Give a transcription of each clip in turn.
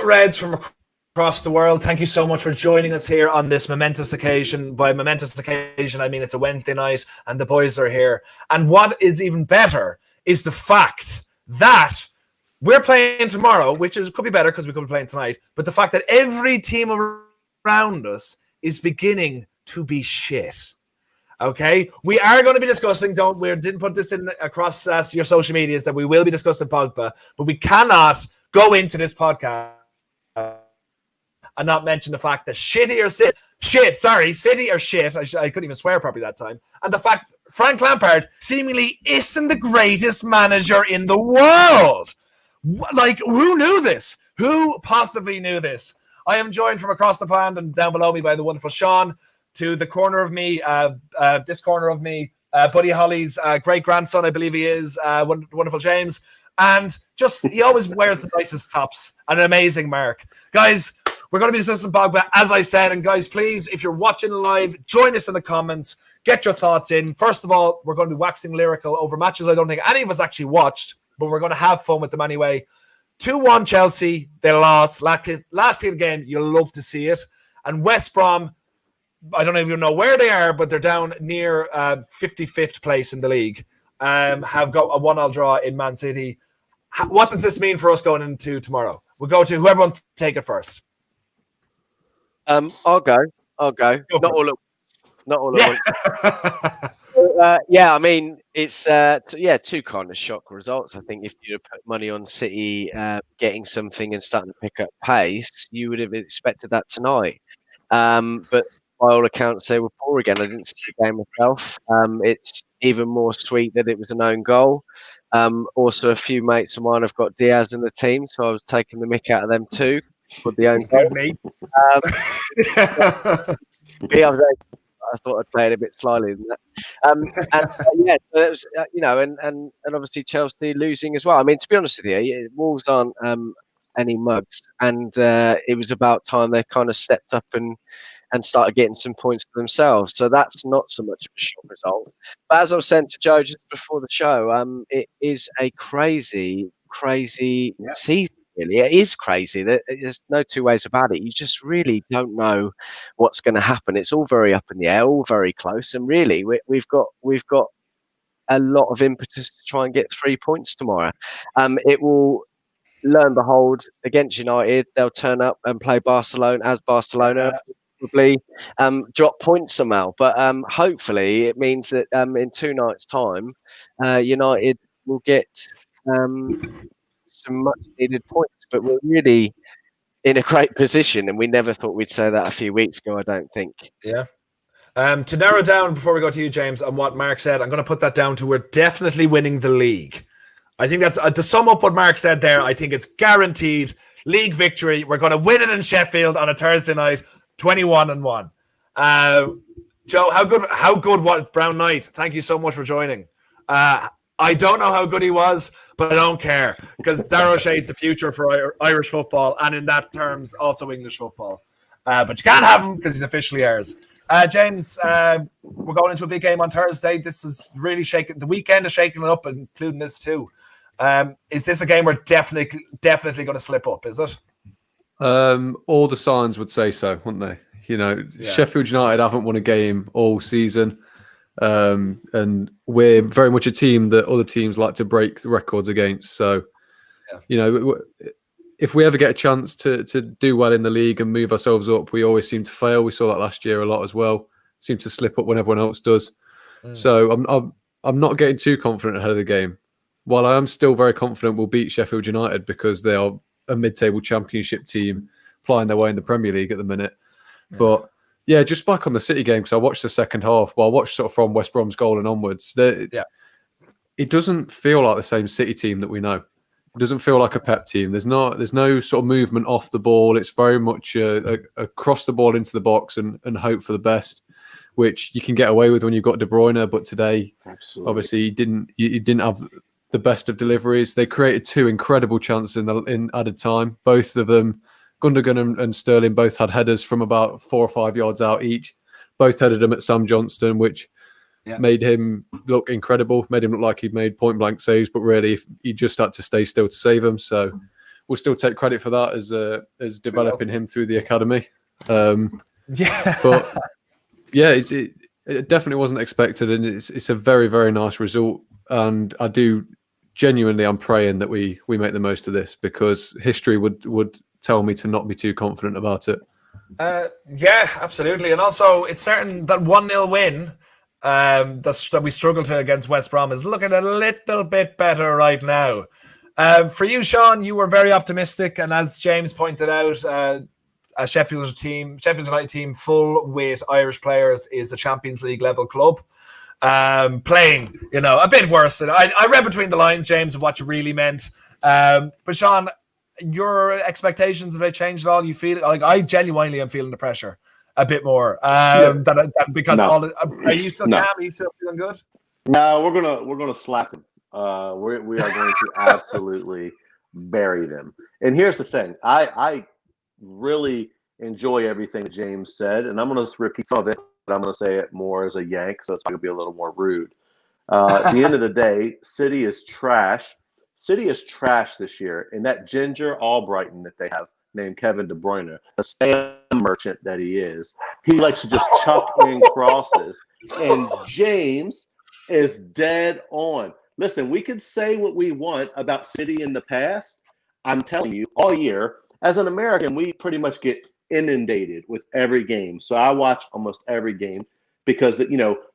Hello, Reds from across the world. Thank you so much for joining us here on this momentous occasion. By momentous occasion, I mean it's a Wednesday night and the boys are here. And what is even better is the fact that we're playing tomorrow, which could be better because we could be playing tonight, but the fact that every team around us is beginning to be shit. Okay, we are going to be discussing. We didn't put this in across your social medias that we will be discussing Pogba, but we cannot go into this podcast and not mention the fact that City or shit. I couldn't even swear properly that time. And the fact Frank Lampard seemingly isn't the greatest manager in the world. Like, who knew this? Who possibly knew this? I am joined from across the pond and down below me by the wonderful Sean. To the corner of me, this corner of me, Buddy Holly's great-grandson, I believe he is, wonderful James. And just, he always wears the nicest tops. An amazing Mark. Guys, we're going to be discussing Pogba, as I said. And guys, please, if you're watching live, join us in the comments. Get your thoughts in. First of all, we're going to be waxing lyrical over matches I don't think any of us actually watched, but we're going to have fun with them anyway. 2-1 Chelsea, they lost. Last game, you'll love to see it. And West Brom, I don't even know where they are, but they're down near 55th place in the league. Have got a 1-1 draw in Man City. What does this mean for us going into tomorrow? We'll go to whoever wants to take it first. I'll go. Not all at once. Yeah, I mean, it's two kind of shock results. I think if you'd put money on City getting something and starting to pick up pace, you would have expected that tonight. But by all accounts, they were poor again. I didn't see the game myself. It's even more sweet that it was an own goal. Also, a few mates of mine have got Diaz in the team, so I was taking the mick out of them too for the own goal. I thought I'd play it a bit slyly than that. So it was, and obviously Chelsea losing as well. I mean, to be honest with you, Wolves aren't any mugs, and it was about time they kind of stepped up and started getting some points for themselves. So that's not so much of a shock result. But as I was saying to Joe just before the show, it is a crazy season, really. It is crazy. There's no two ways about it. You just really don't know what's going to happen. It's all very up in the air, all very close. And really, we've got a lot of impetus to try and get 3 points tomorrow. It will, lo and behold, against United, they'll turn up and play Barcelona. Probably drop points somehow, but hopefully it means that in 2 nights' time, United will get some much needed points. But we're really in a great position, and we never thought we'd say that a few weeks ago, I don't think. Yeah. To narrow down before we go to you, James, on what Mark said, I'm going to put that down to we're definitely winning the league. I think that's to sum up what Mark said there. I think it's guaranteed league victory. We're going to win it in Sheffield on a Thursday night. 21-1. Joe, how good was Brown Knight? Thank you so much for joining. I don't know how good he was, but I don't care because Darragh O'Shea's the future for Irish football, and in that terms, also English football. But you can't have him because he's officially ours. James, we're going into a big game on Thursday. This is really shaking. The weekend is shaking it up, including this too. Is this a game we're definitely going to slip up? Is it? All the signs would say so, wouldn't they? Sheffield United haven't won a game all season. And we're very much a team that other teams like to break the records against. So, if we ever get a chance to do well in the league and move ourselves up, we always seem to fail. We saw that last year a lot as well. Seem to slip up when everyone else does. So I'm not getting too confident ahead of the game. While I am still very confident we'll beat Sheffield United because they are a mid-table championship team plying their way in the Premier League at the minute. But yeah, just back on the City game, because I watched the second half. Well, I watched sort of from West Brom's goal and onwards. It doesn't feel like the same City team that we know. It doesn't feel like a Pep team. There's no sort of movement off the ball. It's very much a cross the ball into the box and hope for the best, which you can get away with when you've got De Bruyne. But today, obviously, you didn't have the best of deliveries. They created 2 incredible chances in added time. Both of them, Gundogan and Sterling, both had headers from about 4 or 5 yards out each. Both headed them at Sam Johnston, which made him look incredible. Made him look like he'd made point-blank saves, but really he just had to stay still to save them. So we'll still take credit for that as developing him through the academy. Yeah, but yeah, it definitely wasn't expected, and it's a very, very nice result. And I do genuinely, I'm praying that we make the most of this, because history would tell me to not be too confident about it. Yeah, absolutely. And also, it's certain that 1-0 win that we struggled to against West Brom is looking a little bit better right now. For you, Sean, you were very optimistic, and as James pointed out, a Sheffield United team full with Irish players is a Champions League level club. Playing, a bit worse. I read between the lines, James, of what you really meant. But Sean, your expectations, have they changed at all? You feel like I genuinely am feeling the pressure a bit more. Because are you still calm? Are you still feeling good? No, we're gonna slap them. We are going to absolutely bury them. And here's the thing: I really enjoy everything that James said, and I'm going to repeat some of it, but I'm going to say it more as a Yank, so it's going to be a little more rude. At the end of the day, City is trash. City is trash this year, and that Ginger Albrighton that they have named Kevin De Bruyne, the spam merchant that he is, he likes to just chuck in crosses. And James is dead on. Listen, we could say what we want about City in the past. I'm telling you, all year, as an American, we pretty much get inundated with every game. So I watch almost every game because,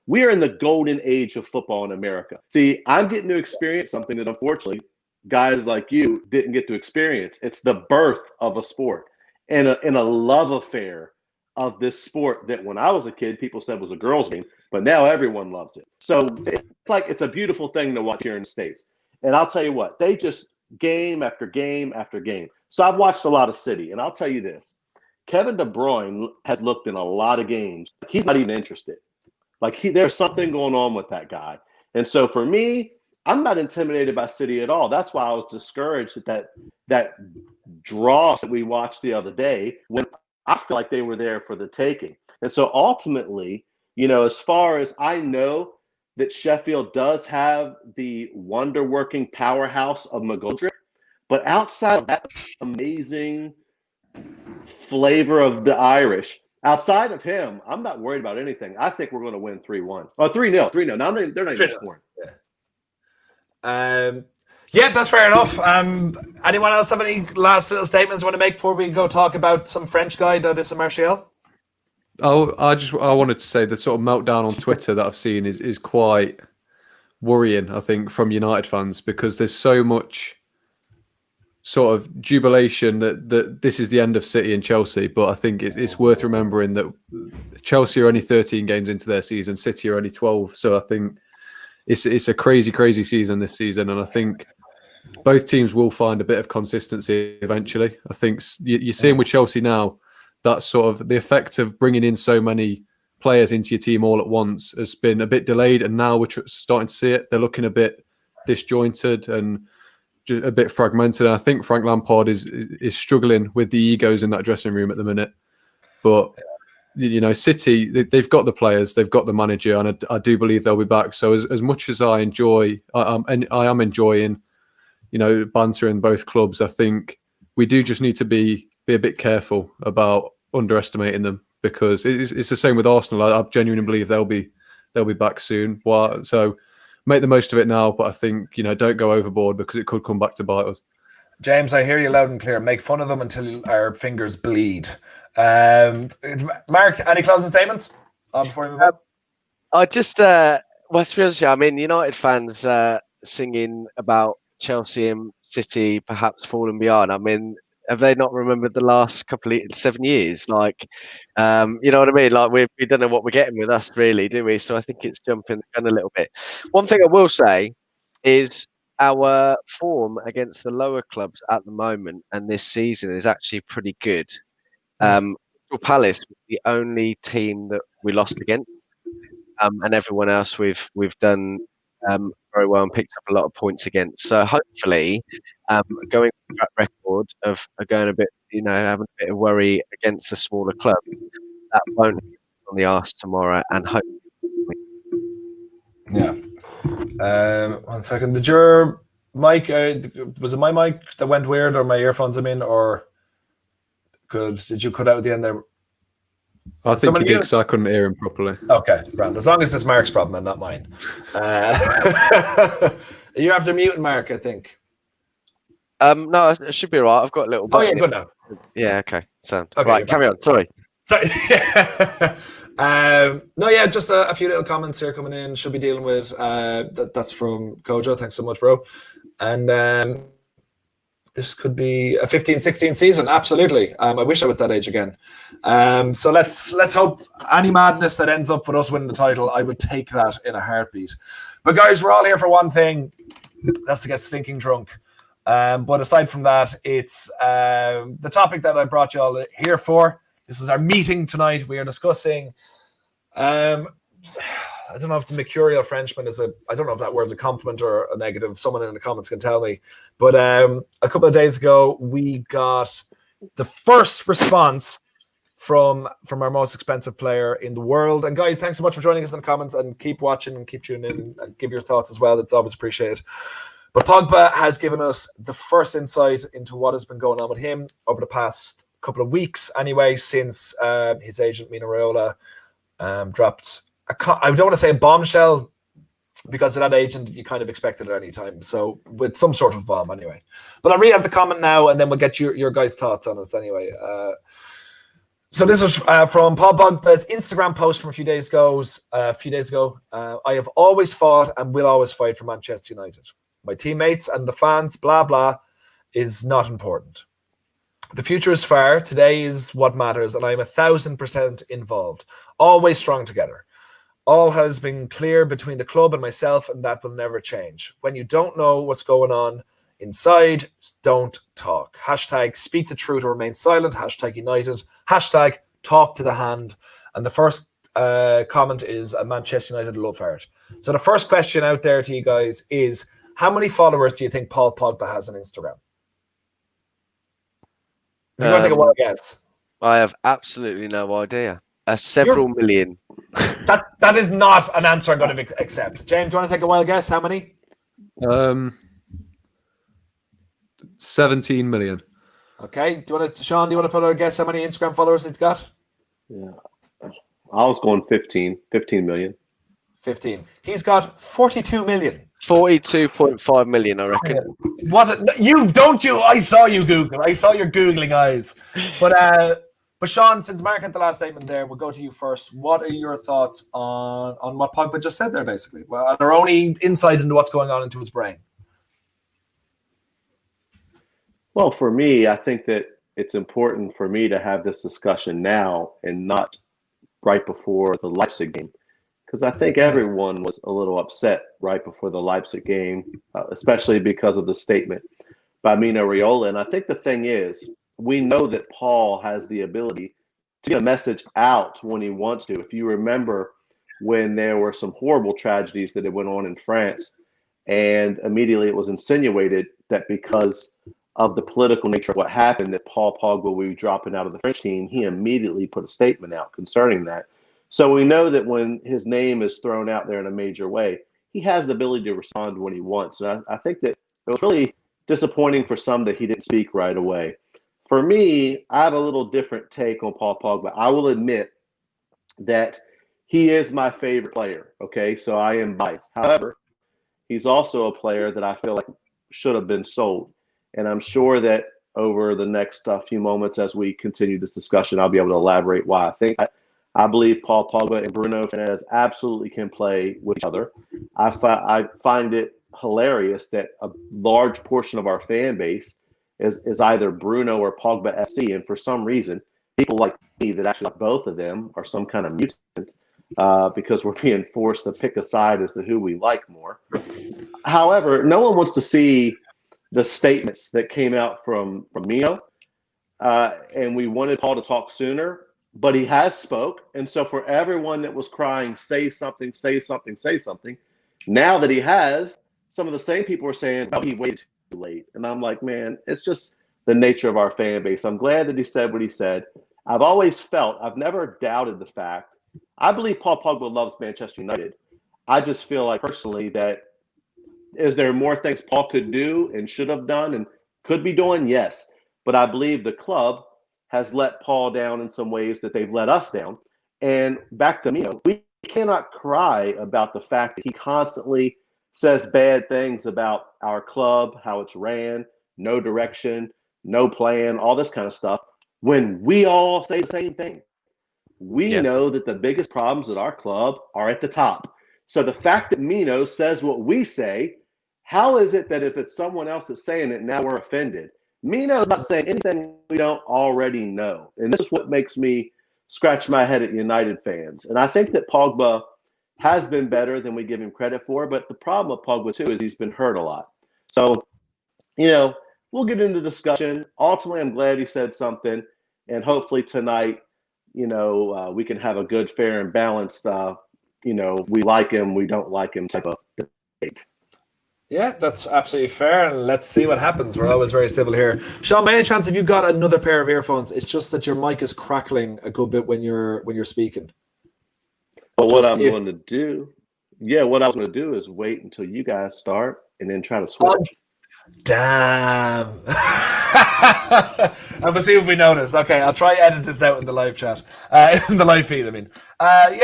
we're in the golden age of football in America. See, I'm getting to experience something that unfortunately guys like you didn't get to experience. It's the birth of a sport and a love affair of this sport that when I was a kid, people said was a girl's game, but now everyone loves it. So it's a beautiful thing to watch here in the States. And I'll tell you what, they just game after game after game. So I've watched a lot of City, and I'll tell you this. Kevin De Bruyne has looked in a lot of games. He's not even interested. There's something going on with that guy. And so for me, I'm not intimidated by City at all. That's why I was discouraged at that draw that we watched the other day, when I feel like they were there for the taking. And so ultimately, as far as I know, that Sheffield does have the wonder-working powerhouse of McGoldrick, but outside of that amazing flavor of the Irish, outside of him, I'm not worried about anything. I think we're going to win 3-1. Oh, 3-0. 3-0. Now, they're not even scoring. Yeah, that's fair enough. Anyone else have any last little statements you want to make before we go talk about some French guy that is a Martial? I wanted to say the sort of meltdown on Twitter that I've seen is quite worrying, I think, from United fans, because there's so much sort of jubilation that this is the end of City and Chelsea. But I think it's worth remembering that Chelsea are only 13 games into their season, City are only 12. So I think it's a crazy, crazy season this season. And I think both teams will find a bit of consistency eventually. I think you're seeing with Chelsea now, that sort of the effect of bringing in so many players into your team all at once has been a bit delayed. And now we're starting to see it. They're looking a bit disjointed and just a bit fragmented. And I think Frank Lampard is struggling with the egos in that dressing room at the minute. But City, they've got the players, they've got the manager, and I do believe they'll be back. So as much as I am enjoying, banter in both clubs, I think we do just need to be a bit careful about underestimating them, because it's the same with Arsenal. I genuinely believe they'll be back soon. So make the most of it now, but I think don't go overboard, because it could come back to bite us. James, I hear you loud and clear. Make fun of them until our fingers bleed. Mark, any closing statements before we move on? I just, to be honest with you, I mean, United fans singing about Chelsea and City perhaps falling behind. I mean, have they not remembered the last 7 years? You know what I mean? We don't know what we're getting with us, really, do we? So I think it's jumping the gun a little bit. One thing I will say is our form against the lower clubs at the moment and this season is actually pretty good. Crystal Palace was the only team that we lost against, and everyone else we've done very well and picked up a lot of points against. So hopefully, going for that record of going a bit, having a bit of worry against the smaller clubs, that won't hit us on the arse tomorrow, and hopefully. Yeah. 1 second. Did your Mike, was it my mic that went weird, or my earphones I'm in, or did you cut out at the end there? I think he did because I couldn't hear him properly. Okay, grand. As long as it's Mark's problem and not mine. You're after muting Mark, I think. No, it should be all right. I've got a little button. Oh, yeah, good now. Yeah, okay. Sound. Okay, right, carry on. Sorry. Sorry. No, yeah, just a few little comments here coming in. Should be dealing with. That's from Kojo. Thanks so much, bro. And this could be a 15-16 season. Absolutely. I wish I was that age again. So let's hope any madness that ends up with us winning the title, I would take that in a heartbeat. But guys, we're all here for one thing. That's to get stinking drunk. But aside from that, it's the topic that I brought you all here for. This is our meeting tonight. We are discussing. I don't know if the mercurial Frenchman is I don't know if that word's a compliment or a negative. Someone in the comments can tell me. But a couple of days ago, we got the first response from our most expensive player in the world. And guys, thanks so much for joining us in the comments, and keep watching and keep tuning in and give your thoughts as well. It's always appreciated. But Pogba has given us the first insight into what has been going on with him over the past couple of weeks anyway, since his agent, Raiola, dropped, I don't want to say a bombshell, because of that agent, you kind of expect it at any time. So with some sort of bomb anyway. But I'll read out the comment now, and then we'll get your guys' thoughts on it anyway. So this is from Paul Pogba's Instagram post from a few days ago. I have always fought and will always fight for Manchester United. My teammates and the fans, blah, blah, is not important. The future is far. Today is what matters, and I am 1,000% involved. Always strong together. All has been clear between the club and myself, and that will never change. When you don't know what's going on inside, don't talk. Hashtag speak the truth or remain silent. Hashtag United. Hashtag talk to the hand. And the first comment is a Manchester United love heart. So the first question out there to you guys is, how many followers do you think Paul Pogba has on Instagram? If you want to take a wild guess. I have absolutely no idea. Several million. That is not an answer I'm going to accept. James, do you want to take a wild guess? How many? 17 million. Okay. Sean, do you want to put a guess how many Instagram followers he's got? Yeah. I was going 15 million. 15. He's got 42 million. 42.5 million, I reckon. I saw you Google. I saw your Googling eyes. But Sean, since Mark had the last statement there, we'll go to you first. What are your thoughts on what Pogba just said there, basically? Well, our only insight into what's going on into his brain. Well, for me, I think that it's important for me to have this discussion now and not right before the Leipzig game. Because I think everyone was a little upset right before the Leipzig game, especially because of the statement by Mino Raiola. And I think the thing is, we know that Paul has the ability to get a message out when he wants to. If you remember when there were some horrible tragedies that went on in France, and immediately it was insinuated that because of the political nature of what happened, that Paul Pogba would be dropping out of the French team, he immediately put a statement out concerning that. So we know that when his name is thrown out there in a major way, he has the ability to respond when he wants. And I think that it was really disappointing for some that he didn't speak right away. For me, I have a little different take on Paul Pogba. I will admit that he is my favorite player, okay? So I am biased. However, he's also a player that I feel like should have been sold. And I'm sure that over the next few moments as we continue this discussion, I'll be able to elaborate why I think that. I believe Paul Pogba and Bruno Fernandes absolutely can play with each other. I find it hilarious that a large portion of our fan base is either Bruno or Pogba FC, and for some reason, people like me that actually like both of them are some kind of mutant because we're being forced to pick a side as to who we like more. However, no one wants to see the statements that came out from Mino, and we wanted Paul to talk sooner. But he has spoke. And so for everyone that was crying, say something, say something, say something, now that he has, some of the same people are saying, oh, he waited too late. And I'm like, man, it's just the nature of our fan base. I'm glad that he said what he said. I've always felt, I've never doubted the fact. I believe Paul Pogba loves Manchester United. I just feel like personally that Is there more things Paul could do and should have done and could be doing? Yes. But I believe the club has let Paul down in some ways that they've let us down. And back to Mino, we cannot cry about the fact that he constantly says bad things about our club, how it's ran, no direction, no plan, all this kind of stuff, when we all say the same thing. We know that the biggest problems at our club are at the top. So the fact that Mino says what we say, how is it that if it's someone else that's saying it, now we're offended? Mino's not saying anything we don't already know. And this is what makes me scratch my head at United fans. And I think that Pogba has been better than we give him credit for. But the problem with Pogba, too, is he's been hurt a lot. So, we'll get into discussion. Ultimately, I'm glad he said something. And hopefully tonight, we can have a good, fair, and balanced, we like him, we don't like him type of debate. Yeah, that's absolutely fair. And let's see what happens. We're always very civil here. Sean, by any chance, have you got another pair of earphones? It's just that your mic is crackling a good bit when you're speaking. But what I'm going to do is wait until you guys start and then try to switch. Damn. And we'll see if we notice. Okay, I'll try edit this out in the live chat. In the live feed, I mean.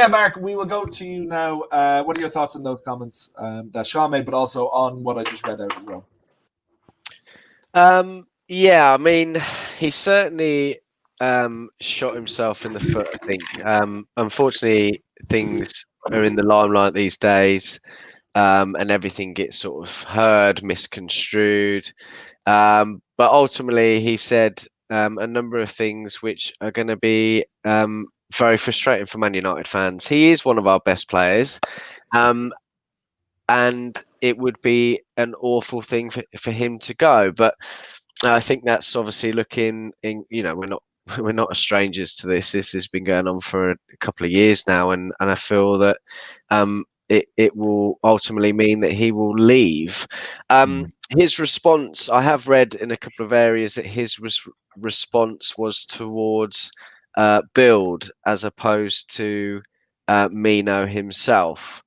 Mark, we will go to you now. What are your thoughts on those comments that Sean made, but also on what I just read out as well? I mean, he certainly shot himself in the foot, I think. Unfortunately, things are in the limelight these days. And everything gets sort of heard, misconstrued. But ultimately, he said a number of things which are going to be very frustrating for Man United fans. He is one of our best players. And it would be an awful thing for him to go. But I think that's obviously looking in, we're not strangers to this. This has been going on for a couple of years now. And I feel that it will ultimately mean that he will leave. His response, I have read in a couple of areas that his response was towards build as opposed to Mino himself.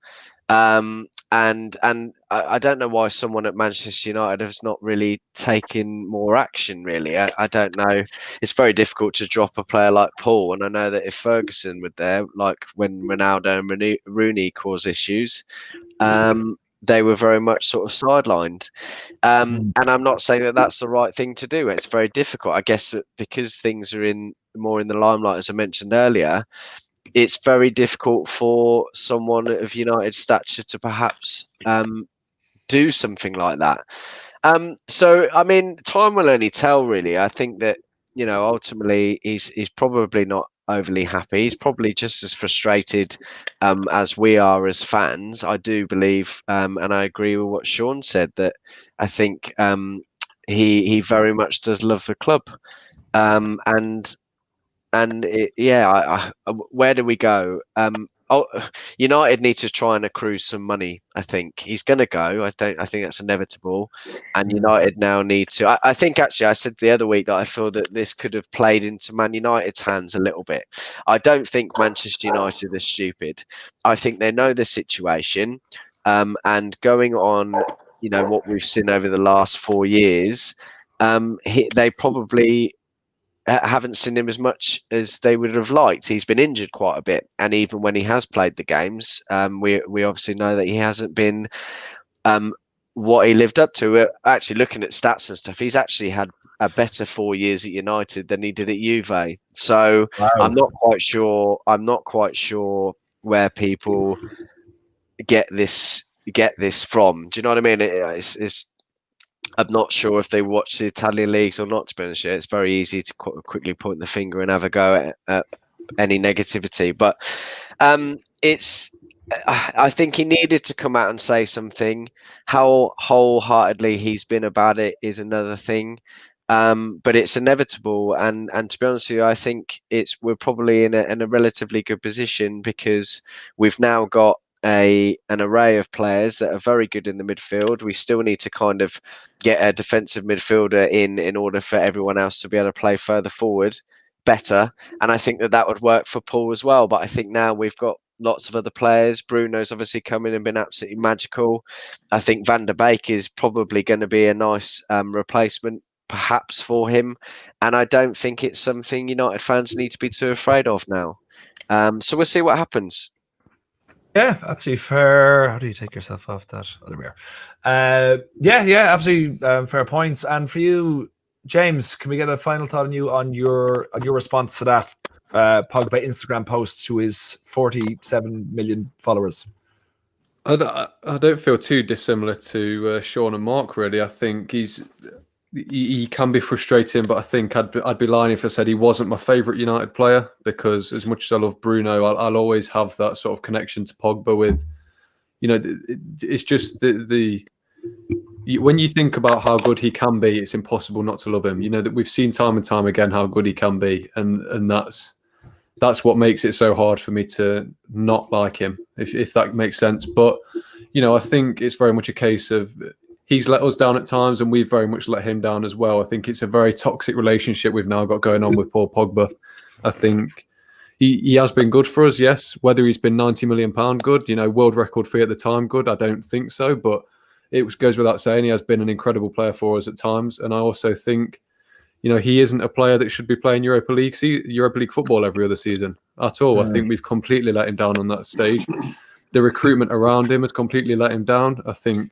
And I don't know why someone at Manchester United has not really taken more action, really. I don't know. It's very difficult to drop a player like Paul. And I know that if Ferguson were there, like when Ronaldo and Rooney caused issues, they were very much sort of sidelined. And I'm not saying that that's the right thing to do. It's very difficult. I guess that because things are more in the limelight, as I mentioned earlier, it's very difficult for someone of United stature to perhaps do something like that. So, I mean, time will only tell, really. I think that, ultimately he's probably not overly happy. He's probably just as frustrated as we are as fans. I do believe, and I agree with what Sean said, that I think he very much does love the club. Where do we go? United need to try and accrue some money. I think he's going to go. I think that's inevitable. And United now need to. I think actually I said the other week that I feel that this could have played into Man United's hands a little bit. I don't think Manchester United are stupid. I think they know the situation. And going on, what we've seen over the last 4 years, they probably haven't seen him as much as they would have liked. He's been injured quite a bit, and even when he has played the games, we obviously know that he hasn't been what he lived up to. We're actually looking at stats and stuff. He's actually had a better 4 years at United than he did at Juve. So wow. I'm not quite sure where people get this from. Do you know what I mean? It's I'm not sure if they watch the Italian leagues or not, to be honest. It's very easy to quickly point the finger and have a go at any negativity. But I think he needed to come out and say something. How wholeheartedly he's been about it is another thing. But it's inevitable. And to be honest with you, I think we're probably in a relatively good position because we've now got an array of players that are very good in the midfield. We still need to kind of get a defensive midfielder in order for everyone else to be able to play further forward better. And I think that would work for Paul as well. But I think now we've got lots of other players. Bruno's obviously come in and been absolutely magical. I think Van der Beek is probably going to be a nice replacement, perhaps, for him. And I don't think it's something United fans need to be too afraid of now. So we'll see what happens. Yeah, absolutely fair. How do you take yourself off that? Oh, there we are. Yeah, absolutely fair points. And for you, James, can we get a final thought on you on your response to that Pogba Instagram post to his 47 million followers? I don't feel too dissimilar to Sean and Mark, really. I think he can be frustrating, but I think I'd be lying if I said he wasn't my favourite United player, because as much as I love Bruno, I'll always have that sort of connection to Pogba with, it's just when you think about how good he can be, it's impossible not to love him. That we've seen time and time again how good he can be, and that's what makes it so hard for me to not like him, if that makes sense. But I think it's very much a case of he's let us down at times, and we've very much let him down as well. I think it's a very toxic relationship we've now got going on with Paul Pogba. I think he has been good for us, yes. Whether he's been £90 million good, world record fee at the time good, I don't think so. But it goes without saying he has been an incredible player for us at times. And I also think, he isn't a player that should be playing Europa League football every other season at all. I think we've completely let him down on that stage. The recruitment around him has completely let him down. I think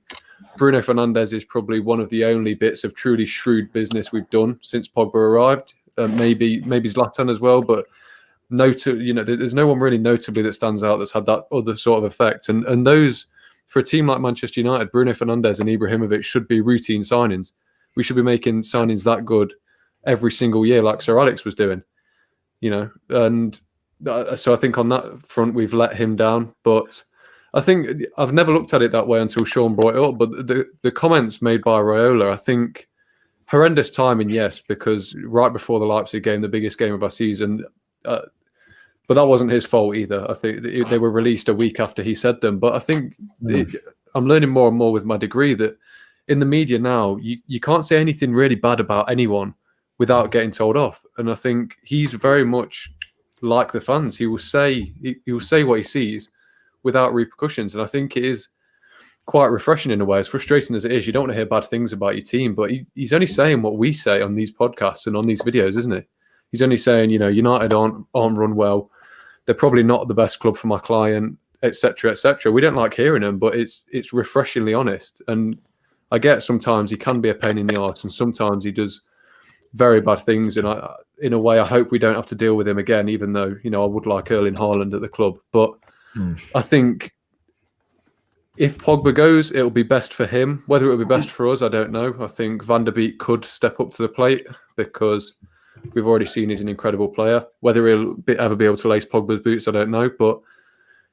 Bruno Fernandes is probably one of the only bits of truly shrewd business we've done since Pogba arrived. Maybe Zlatan as well, but there's no one really notably that stands out that's had that other sort of effect. And those, for a team like Manchester United, Bruno Fernandes and Ibrahimovic should be routine signings. We should be making signings that good every single year, like Sir Alex was doing. And so I think on that front we've let him down, but I think I've never looked at it that way until Sean brought it up. But the comments made by Raiola, I think, horrendous timing, yes, because right before the Leipzig game, the biggest game of our season, but that wasn't his fault either. I think they were released a week after he said them. But I think I'm learning more and more with my degree that in the media now, you can't say anything really bad about anyone without getting told off. And I think he's very much like the fans. He will say what he sees without repercussions. And I think it is quite refreshing in a way. As frustrating as it is, you don't want to hear bad things about your team, but he's only saying what we say on these podcasts and on these videos, isn't he? He's only saying, United aren't run well. They're probably not the best club for my client, etc., etc. We don't like hearing him, but it's refreshingly honest. And I get sometimes he can be a pain in the arse, and sometimes he does very bad things. And in a way, I hope we don't have to deal with him again, even though, I would like Erling Haaland at the club. But I think if Pogba goes, it'll be best for him. Whether it'll be best for us, I don't know. I think Van der Beek could step up to the plate because we've already seen he's an incredible player. Whether he'll ever be able to lace Pogba's boots, I don't know. But,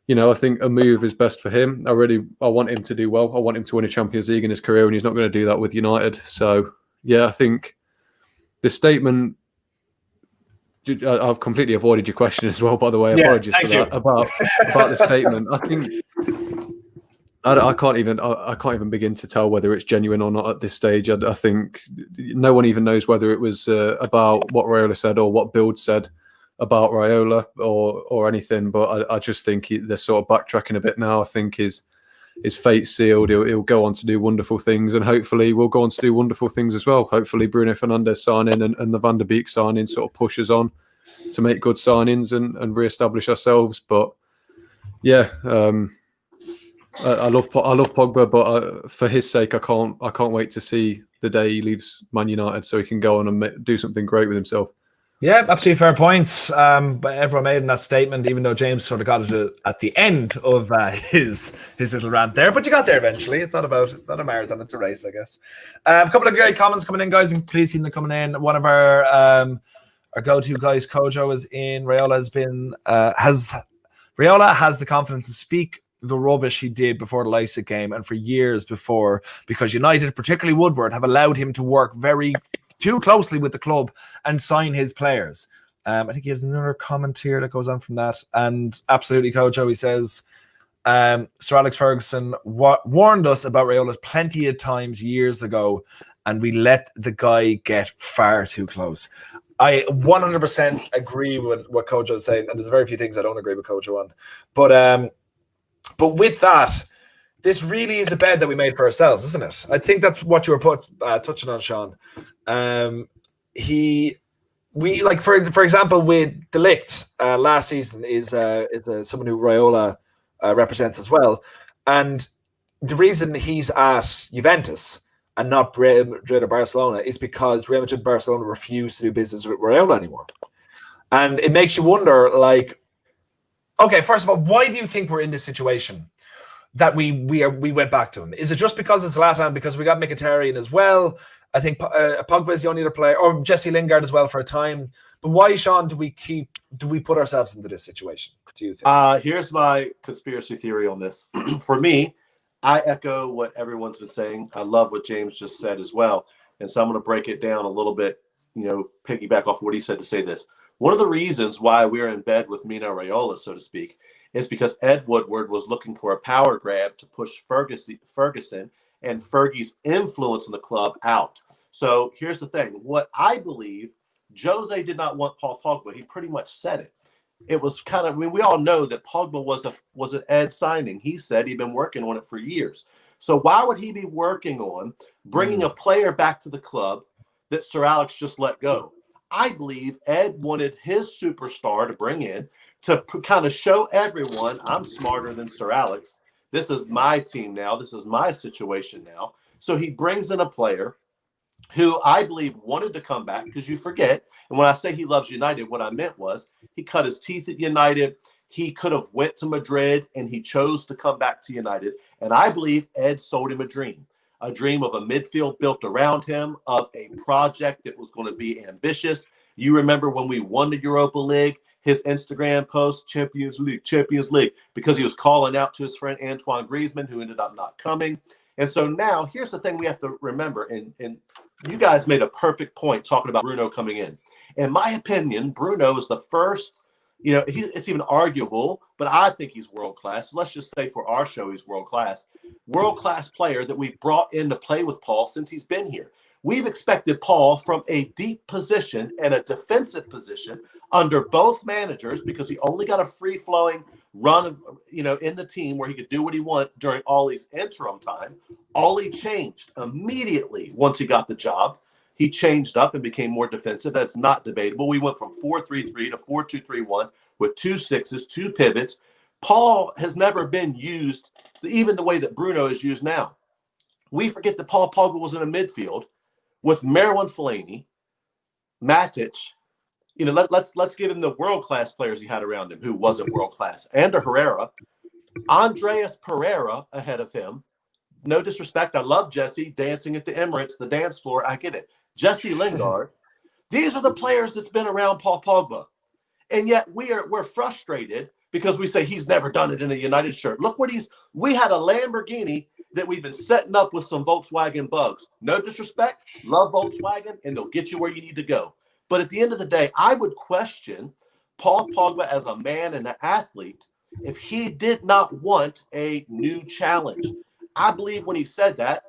I think a move is best for him. I want him to do well. I want him to win a Champions League in his career, and he's not going to do that with United. So, yeah, I think the statement... I've completely avoided your question as well, by the way. Apologies for that. About the statement. I think I can't even begin to tell whether it's genuine or not at this stage. I think no one even knows whether it was about what Raiola said or what Bild said about Raiola or anything. But I just think they're sort of backtracking a bit now. I think his fate's sealed. He'll go on to do wonderful things, and hopefully we'll go on to do wonderful things as well. Hopefully Bruno Fernandes signing and the Van der Beek signing sort of pushes on to make good signings and re-establish ourselves. But yeah, I love Pogba, but for his sake, I can't wait to see the day he leaves Man United so he can go on and do something great with himself. Yeah, absolutely fair points. But everyone made in that statement, even though James sort of got it at the end of his little rant there. But you got there eventually. It's not a marathon, it's a race, I guess. A couple of great comments coming in, guys, and please keep them coming in. One of our go-to guys, Kojo, is in. Raiola has the confidence to speak the rubbish he did before the Leipzig game and for years before, because United, particularly Woodward, have allowed him to work too closely with the club and sign his players. I think he has another comment here that goes on from that. And absolutely, Kojo, he says, Sir Alex Ferguson warned us about Raiola plenty of times years ago, and we let the guy get far too close. I 100% agree with what Kojo is saying, and there's very few things I don't agree with Kojo on. But with that, this really is a bed that we made for ourselves, isn't it? I think that's what you were touching on, Sean. We like for example with De Ligt last season is someone who Raiola represents as well, and the reason he's at Juventus and not Real Madrid or Barcelona is because Real Madrid and Barcelona refuse to do business with Raiola anymore. And it makes you wonder, like, okay, first of all, why do you think we're in this situation that we went back to him? Is it just because it's Zlatan, because we got Mkhitaryan as well? I think Pogba is the only other player, or Jesse Lingard as well for a time. But why, Sean, do we put ourselves into this situation, do you think? Here's my conspiracy theory on this. For me, I echo what everyone's been saying. I love what James just said as well. And so I'm going to break it down a little bit, piggyback off what he said to say this. One of the reasons why we're in bed with Mino Raiola, so to speak, is because Ed Woodward was looking for a power grab to push Ferguson and Fergie's influence in the club out. So here's the thing. What I believe, Jose did not want Paul Pogba. He pretty much said it. It was kind of, we all know that Pogba was an Ed signing. He said he'd been working on it for years. So why would he be working on bringing a player back to the club that Sir Alex just let go? I believe Ed wanted his superstar to bring in to kind of show everyone, I'm smarter than Sir Alex. This is my team now. This is my situation now. So he brings in a player who I believe wanted to come back, because you forget, and when I say he loves United, what I meant was he cut his teeth at United. He could have went to Madrid, and he chose to come back to United. And I believe Ed sold him a dream of a midfield built around him, of a project that was going to be ambitious. You remember when we won the Europa League, his Instagram post, Champions League, because he was calling out to his friend Antoine Griezmann, who ended up not coming. And so now here's the thing we have to remember, and you guys made a perfect point talking about Bruno coming in. In my opinion, Bruno is the first, it's even arguable, but I think he's world-class. Let's just say for our show, he's world-class player that we brought in to play with Paul since he's been here. We've expected Paul from a deep position and a defensive position under both managers, because he only got a free-flowing run of, in the team where he could do what he wanted during Ollie's interim time. Ollie changed immediately once he got the job. He changed up and became more defensive. That's not debatable. We went from 4-3-3 to 4-2-3-1 with 2 6s, 2 pivots. Paul has never been used even the way that Bruno is used now. We forget that Paul Pogba was in a midfield with Marouane Fellaini, Matic. Let's give him the world-class players he had around him who wasn't world-class. Ander Herrera, Andreas Pereira ahead of him. No disrespect. I love Jesse dancing at the Emirates, the dance floor. I get it. Jesse Lingard. These are the players that's been around Paul Pogba. And yet we're frustrated because we say he's never done it in a United shirt. Look what we had a Lamborghini that we've been setting up with some Volkswagen bugs. No disrespect. Love Volkswagen, and they'll get you where you need to go. But at the end of the day, I would question Paul Pogba as a man and an athlete if he did not want a new challenge. I believe when he said that,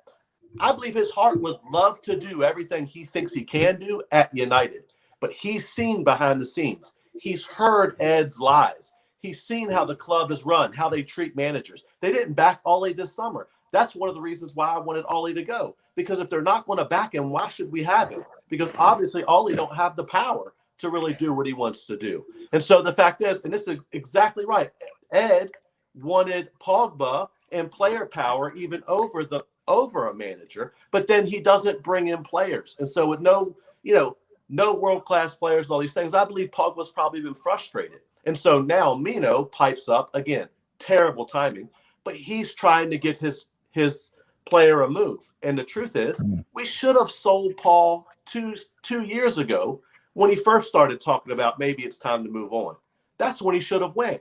I believe his heart would love to do everything he thinks he can do at United. But he's seen behind the scenes. He's heard Ed's lies. He's seen how the club is run, how they treat managers. They didn't back Ollie this summer. That's one of the reasons why I wanted Ollie to go. Because if they're not going to back him, why should we have him? Because obviously Ollie don't have the power to really do what he wants to do. And so the fact is, and this is exactly right, Ed wanted Pogba and player power even over a manager, but then he doesn't bring in players. And so with no world-class players and all these things, I believe Pogba's probably been frustrated. And so now Mino pipes up again, terrible timing, but he's trying to get his player a move. And the truth is, we should have sold Paul two years ago when he first started talking about maybe it's time to move on. That's when he should have went.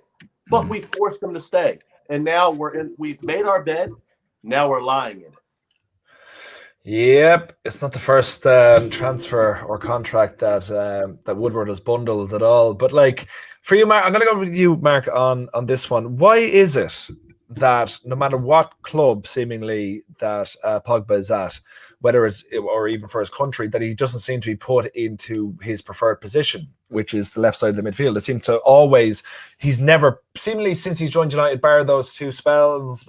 But we forced him to stay. And now we've made our bed. Now we're lying in it. Yep, it's not the first transfer or contract that Woodward has bundled at all. But like for you, Mark, I'm going to go with you, Mark, on this one. Why is it that no matter what club seemingly that Pogba is at, whether it's or even for his country, that he doesn't seem to be put into his preferred position, which is the left side of the midfield. It seems to always, he's never, seemingly since he's joined United, bar those two spells,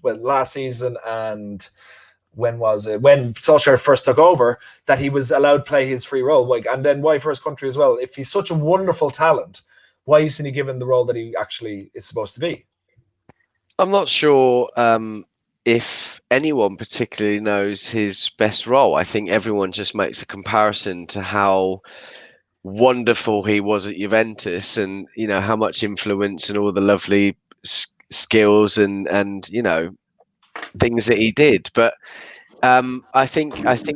last season and when Solskjaer first took over, that he was allowed to play his free role. Like, and then why for his country as well? If he's such a wonderful talent, why isn't he given the role that he actually is supposed to be? I'm not sure if anyone particularly knows his best role. I think everyone just makes a comparison to how wonderful he was at Juventus, and you know how much influence and all the lovely skills and you know things that he did. But I think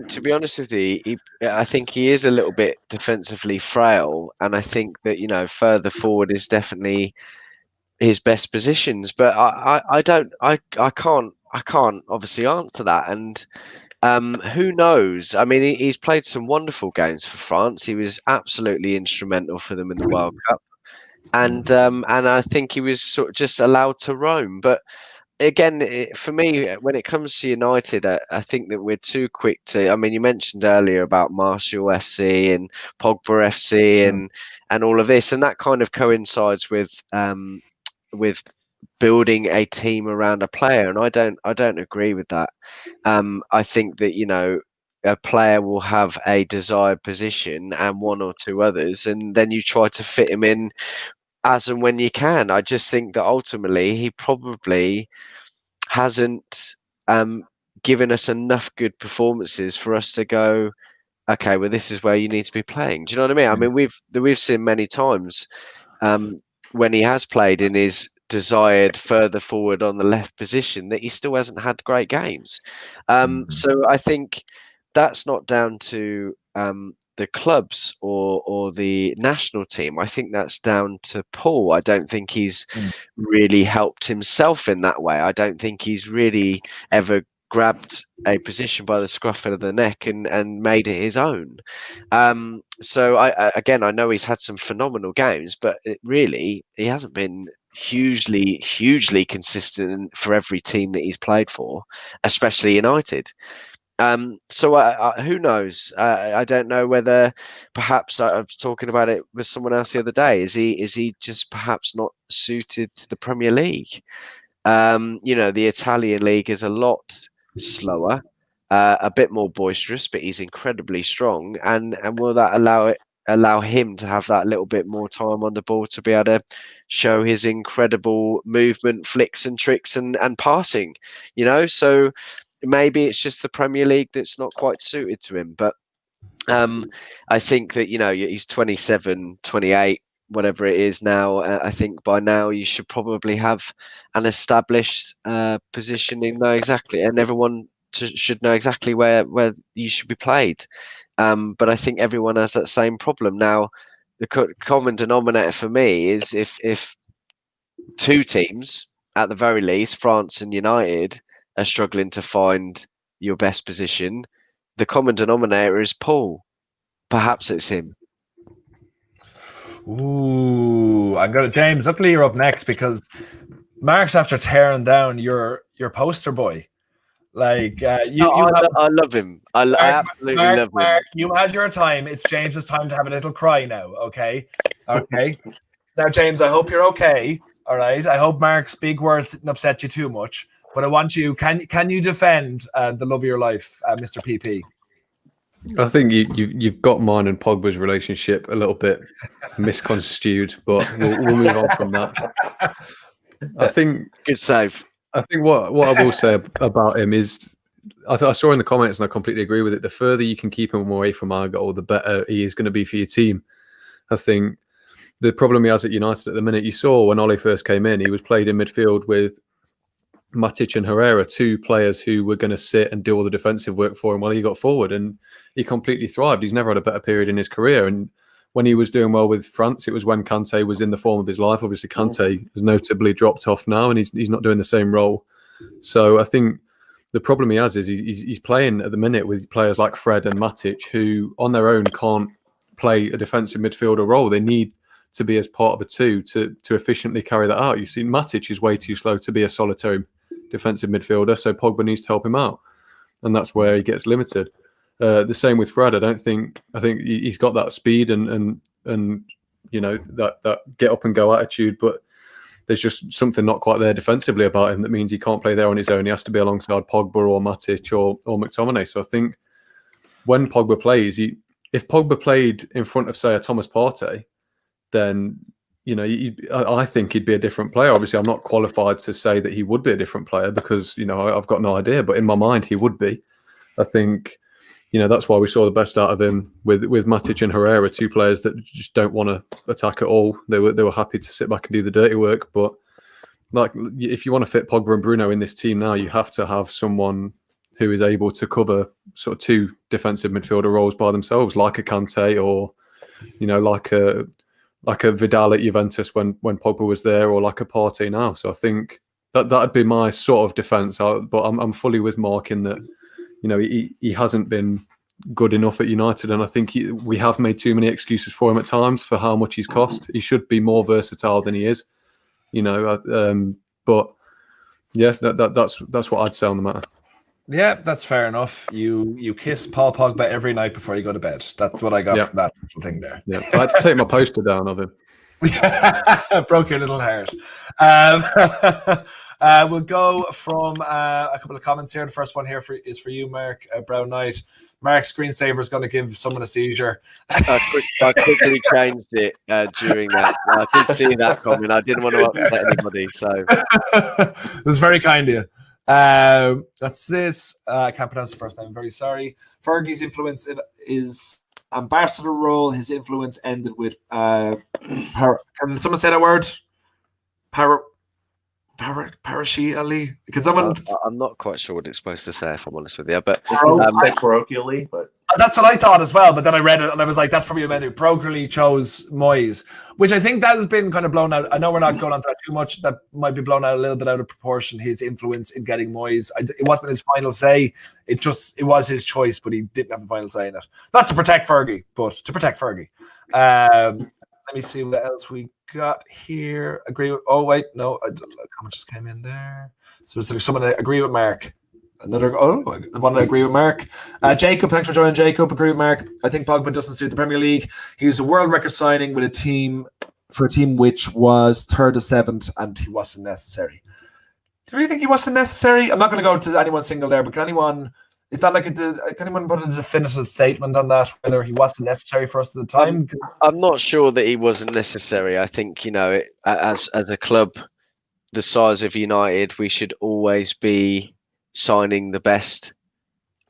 to be honest with you, I think he is a little bit defensively frail, and I think that you know further forward is definitely his best positions. But I can't obviously answer that. And who knows? I mean, he's played some wonderful games for France. He was absolutely instrumental for them in the World Cup, and I think he was sort of just allowed to roam. But again, for me, when it comes to United, I think that we're too quick to. I mean, you mentioned earlier about Martial FC and Pogba FC and all of this, and that kind of coincides with building a team around a player, and I don't agree with that. I think that you know a player will have a desired position and one or two others, and then you try to fit him in as and when you can. I just think that ultimately he probably hasn't given us enough good performances for us to go, okay, well this is where you need to be playing. Do you know what I mean? I mean we've seen many times when he has played in his desired further forward on the left position that he still hasn't had great games. So I think that's not down to the clubs or the national team. I think that's down to Paul. I don't think he's really helped himself in that way. I don't think he's really ever grabbed a position by the scruff of the neck and made it his own. So I know he's had some phenomenal games, but he hasn't been hugely consistent for every team that he's played for, especially United. So who knows? I don't know whether perhaps I was talking about it with someone else the other day. Is he just perhaps not suited to the Premier League? You know, the Italian league is a lot slower, a bit more boisterous, but he's incredibly strong. And will that allow him to have that little bit more time on the ball to be able to show his incredible movement, flicks and tricks and passing? You know, so maybe it's just the Premier League that's not quite suited to him. But I think that, you know, he's 27, 28, whatever it is now. I think by now you should probably have an established positioning, know exactly, and everyone should know exactly where you should be played. But I think everyone has that same problem. Now, the common denominator for me is if two teams, at the very least, France and United, are struggling to find your best position, the common denominator is Paul. Perhaps it's him. Ooh, I'm gonna James. Luckily, you're up next because Mark's after tearing down your poster boy. Like I love him. I absolutely love him. Mark, you had your time. It's James's time to have a little cry now. Okay. Now, James, I hope you're okay. All right. I hope Mark's big words didn't upset you too much. But I want you. Can you defend the love of your life, Mr. PP? I think you've got mine and Pogba's relationship a little bit misconstrued, but we'll move on from that. I think good save. I think what I will say about him is I saw in the comments and I completely agree with it. The further you can keep him away from our goal, the better he is going to be for your team. I think the problem he has at United at the minute, you saw when Ole first came in, he was played in midfield with Matic and Herrera, two players who were going to sit and do all the defensive work for him while he got forward, and he completely thrived. He's never had a better period in his career, and when he was doing well with France, it was when Kante was in the form of his life. Obviously, Kante has notably dropped off now, and he's not doing the same role. So I think the problem he has is he's playing at the minute with players like Fred and Matic, who on their own can't play a defensive midfielder role. They need to be as part of a two to efficiently carry that out. You've seen Matic is way too slow to be a solitary defensive midfielder, so Pogba needs to help him out, and that's where he gets limited. The same with Fred. I think he's got that speed and you know that get up and go attitude, but there's just something not quite there defensively about him that means he can't play there on his own. He has to be alongside Pogba or Matic or McTominay. So I think when Pogba plays, if Pogba played in front of, say, a Thomas Partey, then you know I think he'd be a different player. Obviously, I'm not qualified to say that he would be a different player because you know I've got no idea. But in my mind, he would be. I think. You know, that's why we saw the best out of him with Matic and Herrera, two players that just don't want to attack at all. They were happy to sit back and do the dirty work. But like, if you want to fit Pogba and Bruno in this team now, you have to have someone who is able to cover sort of two defensive midfielder roles by themselves, like a Kante or, you know, like a Vidal at Juventus when Pogba was there, or like a Partey now. So I think that'd be my sort of defence. But I'm fully with Mark in that. You know, he hasn't been good enough at United, and I think we have made too many excuses for him at times for how much he's cost. He should be more versatile than he is, you know. But yeah, that's what I'd say on the matter. Yeah, that's fair enough. You kiss Paul Pogba every night before you go to bed. That's what I got from that thing there. Yeah, I had to take my poster down of him. Broke your little heart. We'll go from a couple of comments here. The first one here is for you, Mark Brown Knight. Mark's screensaver is going to give someone a seizure. I quickly changed it during that. I did see that comment. I didn't want to upset anybody, so it was very kind of you. That's this. I can't pronounce the first name. I'm very sorry. Fergie's influence is ambassador role. His influence ended with can someone say that word? Parashiali. Can someone? I'm not quite sure what it's supposed to say, if I'm honest with you. But parochially, but that's what I thought as well. But then I read it and I was like, "That's probably meant to." Parochially chose Moyes, which I think that has been kind of blown out. I know we're not going on to that too much. That might be blown out a little bit out of proportion. His influence in getting Moyes. It wasn't his final say. It was his choice, but he didn't have the final say in it. Not to protect Fergie, but to protect Fergie. Let me see what else we got here. Agree with? Oh wait, no, a comment just came in there. So is there someone that agree with Mark? Another. Oh, I want to agree with Mark. Jacob, thanks for joining. Jacob, agree with Mark. I think Pogba doesn't suit the Premier League. He was a world record signing with a team which was third or seventh, and he wasn't necessary. Do you think he wasn't necessary? I'm not going to go to anyone single there, but can anyone? Is that like can anyone put a definitive statement on that, whether he wasn't necessary for us at the time? I'm not sure that he wasn't necessary. I think, you know, as a club the size of United, we should always be signing the best.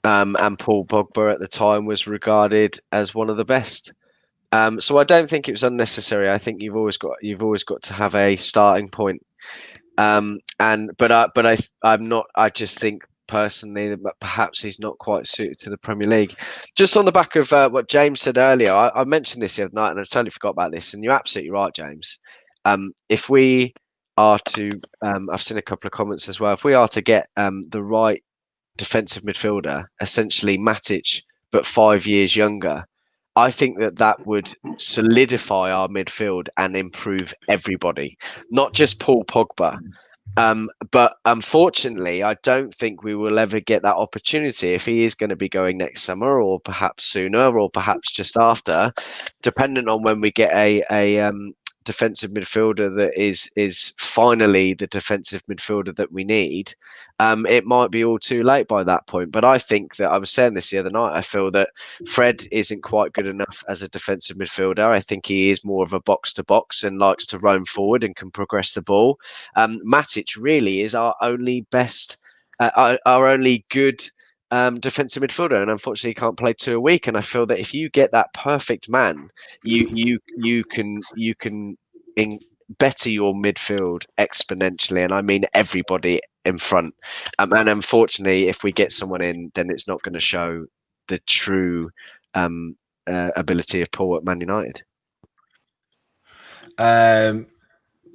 And Paul Pogba at the time was regarded as one of the best. So I don't think it was unnecessary. I think you've always got to have a starting point. I'm not. I just think personally that perhaps he's not quite suited to the Premier League. Just on the back of what James said earlier, I mentioned this the other night and I totally forgot about this, and you're absolutely right, James. If we are to I've seen a couple of comments as well, if we are to get the right defensive midfielder, essentially Matic but 5 years younger, I think that would solidify our midfield and improve everybody, not just Paul Pogba. But unfortunately, I don't think we will ever get that opportunity if he is going to be going next summer, or perhaps sooner, or perhaps just after, depending on when we get a defensive midfielder that is finally the defensive midfielder that we need. It might be all too late by that point. But I think that, I was saying this the other night, I feel that Fred isn't quite good enough as a defensive midfielder. I think he is more of a box-to-box and likes to roam forward and can progress the ball. Matic really is our only best, our only good defensive midfielder, and unfortunately he can't play 2 a week. And I feel that if you get that perfect man, you can better your midfield exponentially, and I mean everybody in front. And unfortunately, if we get someone in, then it's not going to show the true ability of Paul at Man United.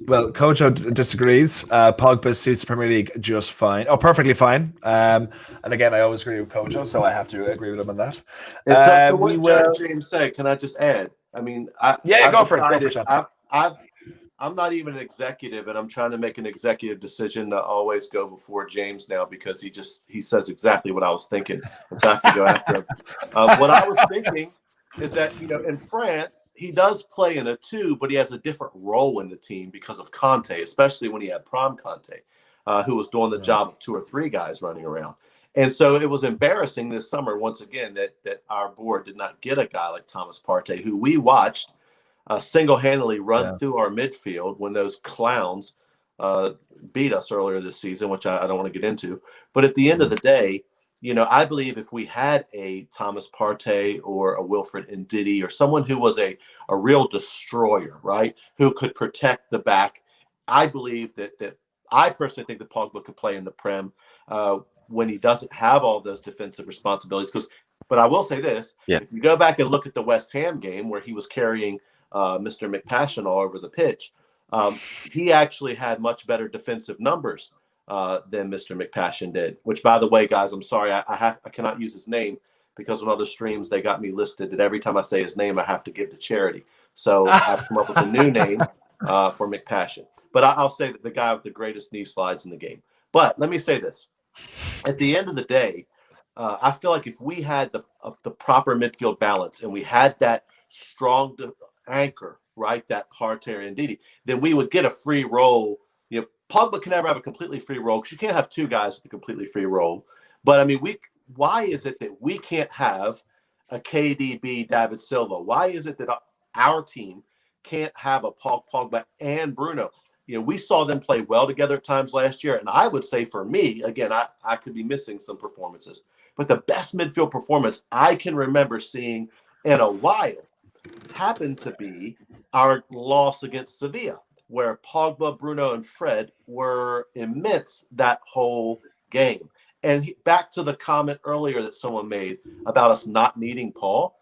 Well, Kojo disagrees. Pogba suits the Premier League just fine. Oh, perfectly fine. And again, I always agree with Kojo, so I have to agree with him on that. So what James said, can I just add? I mean, go for it, Sean. I'm not even an executive, and I'm trying to make an executive decision to always go before James now because he says exactly what I was thinking, and so I have to go after him. What I was thinking is that, in France, he does play in a 2, but he has a different role in the team because of Conte, especially when he had Prom Conte, who was doing the job of 2 or 3 guys running around. And so it was embarrassing this summer, once again, that our board did not get a guy like Thomas Partey, who we watched single-handedly run through our midfield when those clowns beat us earlier this season, which I don't want to get into. But at the end of the day, I believe if we had a Thomas Partey or a Wilfred Ndidi or someone who was a real destroyer, right, who could protect the back, I believe that I personally think that Pogba could play in the Prem when he doesn't have all those defensive responsibilities. But I will say this, if you go back and look at the West Ham game where he was carrying Mr. McPassion all over the pitch, he actually had much better defensive numbers than Mr. McPassion did, which, by the way, guys, I'm sorry, I cannot use his name because on other streams they got me listed that every time I say his name I have to give to charity. So I've come up with a new name for McPassion. But I'll say that the guy with the greatest knee slides in the game. But let me say this. At the end of the day, I feel like if we had the proper midfield balance and we had that strong anchor, right, that Partey and Ndidi, then we would get a free role. Pogba can never have a completely free role because you can't have 2 guys with a completely free role. But I mean, why is it that we can't have a KDB David Silva? Why is it that our team can't have a Paul Pogba and Bruno? We saw them play well together at times last year. And I would say for me, again, I could be missing some performances, but the best midfield performance I can remember seeing in a while happened to be our loss against Sevilla, where Pogba, Bruno, and Fred were immense that whole game. And back to the comment earlier that someone made about us not needing Paul,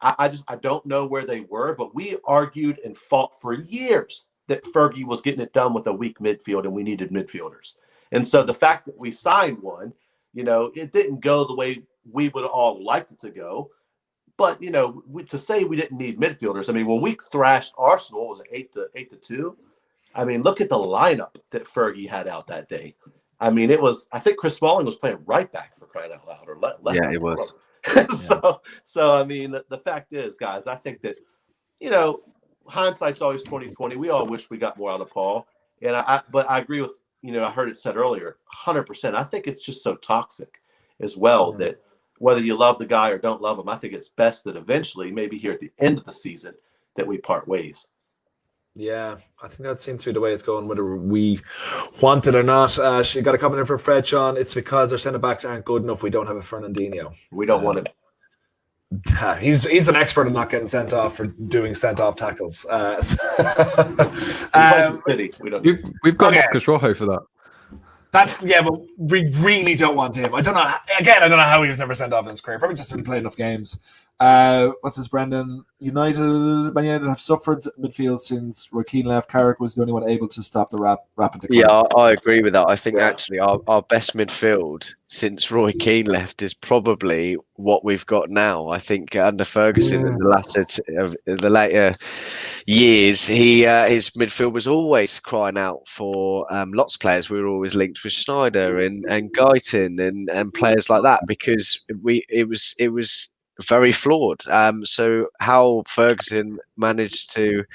I don't know where they were, but we argued and fought for years that Fergie was getting it done with a weak midfield and we needed midfielders. And so the fact that we signed one, it didn't go the way we would all like it to go. But, to say we didn't need midfielders, I mean, when we thrashed Arsenal, was it 8-2? I mean, look at the lineup that Fergie had out that day. I mean, I think Chris Smalling was playing right back, for crying out loud, or left. Yeah, it was. So I mean, the fact is, guys, I think that, hindsight's always 20/20. We all wish we got more out of Paul. But I agree with, I heard it said earlier, 100%. I think it's just so toxic as well that whether you love the guy or don't love him, I think it's best that eventually, maybe here at the end of the season, that we part ways. Yeah, I think that seems to be the way it's going, whether we want it or not. She got a comment in for Fred, Sean. It's because their centre-backs aren't good enough. We don't have a Fernandinho. We don't want him. He's an expert in not getting sent off for doing sent-off tackles. City. We've got Marcus Rojo for that. But we really don't want him. I don't know. Again, I don't know how he was never sent off in his career. Probably just didn't play enough games. What's this, Brendan? Man United have suffered midfield since Joaquin left. Carrick was the only one able to stop the rapid decline. Yeah, I agree with that. I think actually our best midfield since Roy Keane left is probably what we've got now. I think under Ferguson in the later years, his midfield was always crying out for lots of players. We were always linked with Schneider and Guyton and players like that because it was very flawed. So how Ferguson managed to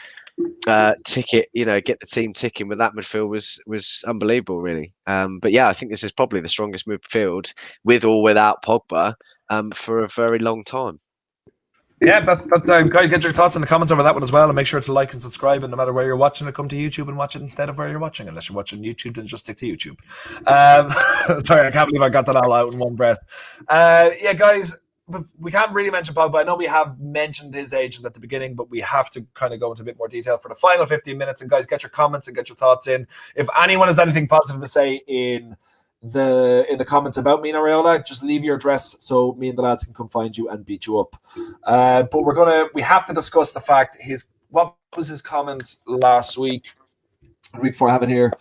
get the team ticking with that midfield was unbelievable, really. But yeah, I think this is probably the strongest midfield with or without Pogba for a very long time. Yeah, but guys, get your thoughts in the comments over that one as well, and make sure to like and subscribe. And no matter where you're watching it, come to YouTube and watch it instead of where you're watching. Unless you're watching YouTube, then just stick to YouTube. Sorry, I can't believe I got that all out in one breath. Yeah, guys. We can't really mention Pogba. I know we have mentioned his agent at the beginning, but we have to kind of go into a bit more detail for the final 15 minutes. And guys, get your comments and get your thoughts in. If anyone has anything positive to say in the comments about me and Raiola, just leave your address so me and the lads can come find you and beat you up. But we have to discuss the fact what was his comment last week? The week before I have it here.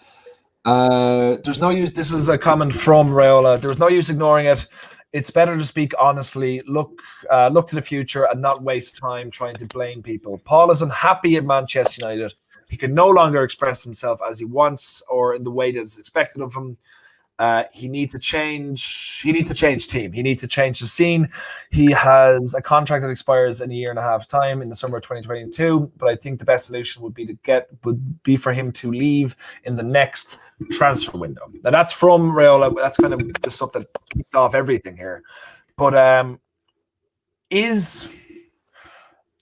There's no use. This is a comment from Raiola. There's no use ignoring it. it's better to speak honestly, look to the future and not waste time trying to blame people. Paul is unhappy at Manchester United. He can no longer express himself as he wants or in the way that is expected of him. He needs to change. He needs to change team. He needs to change the scene. He has a contract that expires in a year and a half time in the summer of 2022. But I think the best solution would be for him to leave in the next transfer window. Now that's from Raiola. That's kind of the stuff that kicked off everything here. But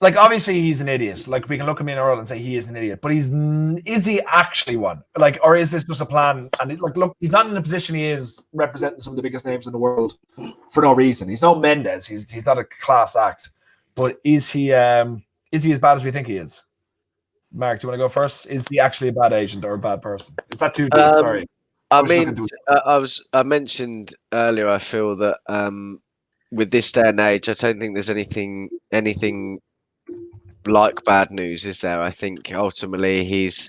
like, obviously he's an idiot. Like, we can look at him in a row and say he is an idiot, but is he actually one? Like, or is this just a plan? And look, he's not in the position he is representing some of the biggest names in the world for no reason. He's no Mendes. He's not a class act. But is he as bad as we think he is? Mark, do you want to go first? Is he actually a bad agent or a bad person? Is that too deep? Sorry. I mentioned earlier, I feel that with this day and age, I don't think there's anything like bad news, is there? I think ultimately he's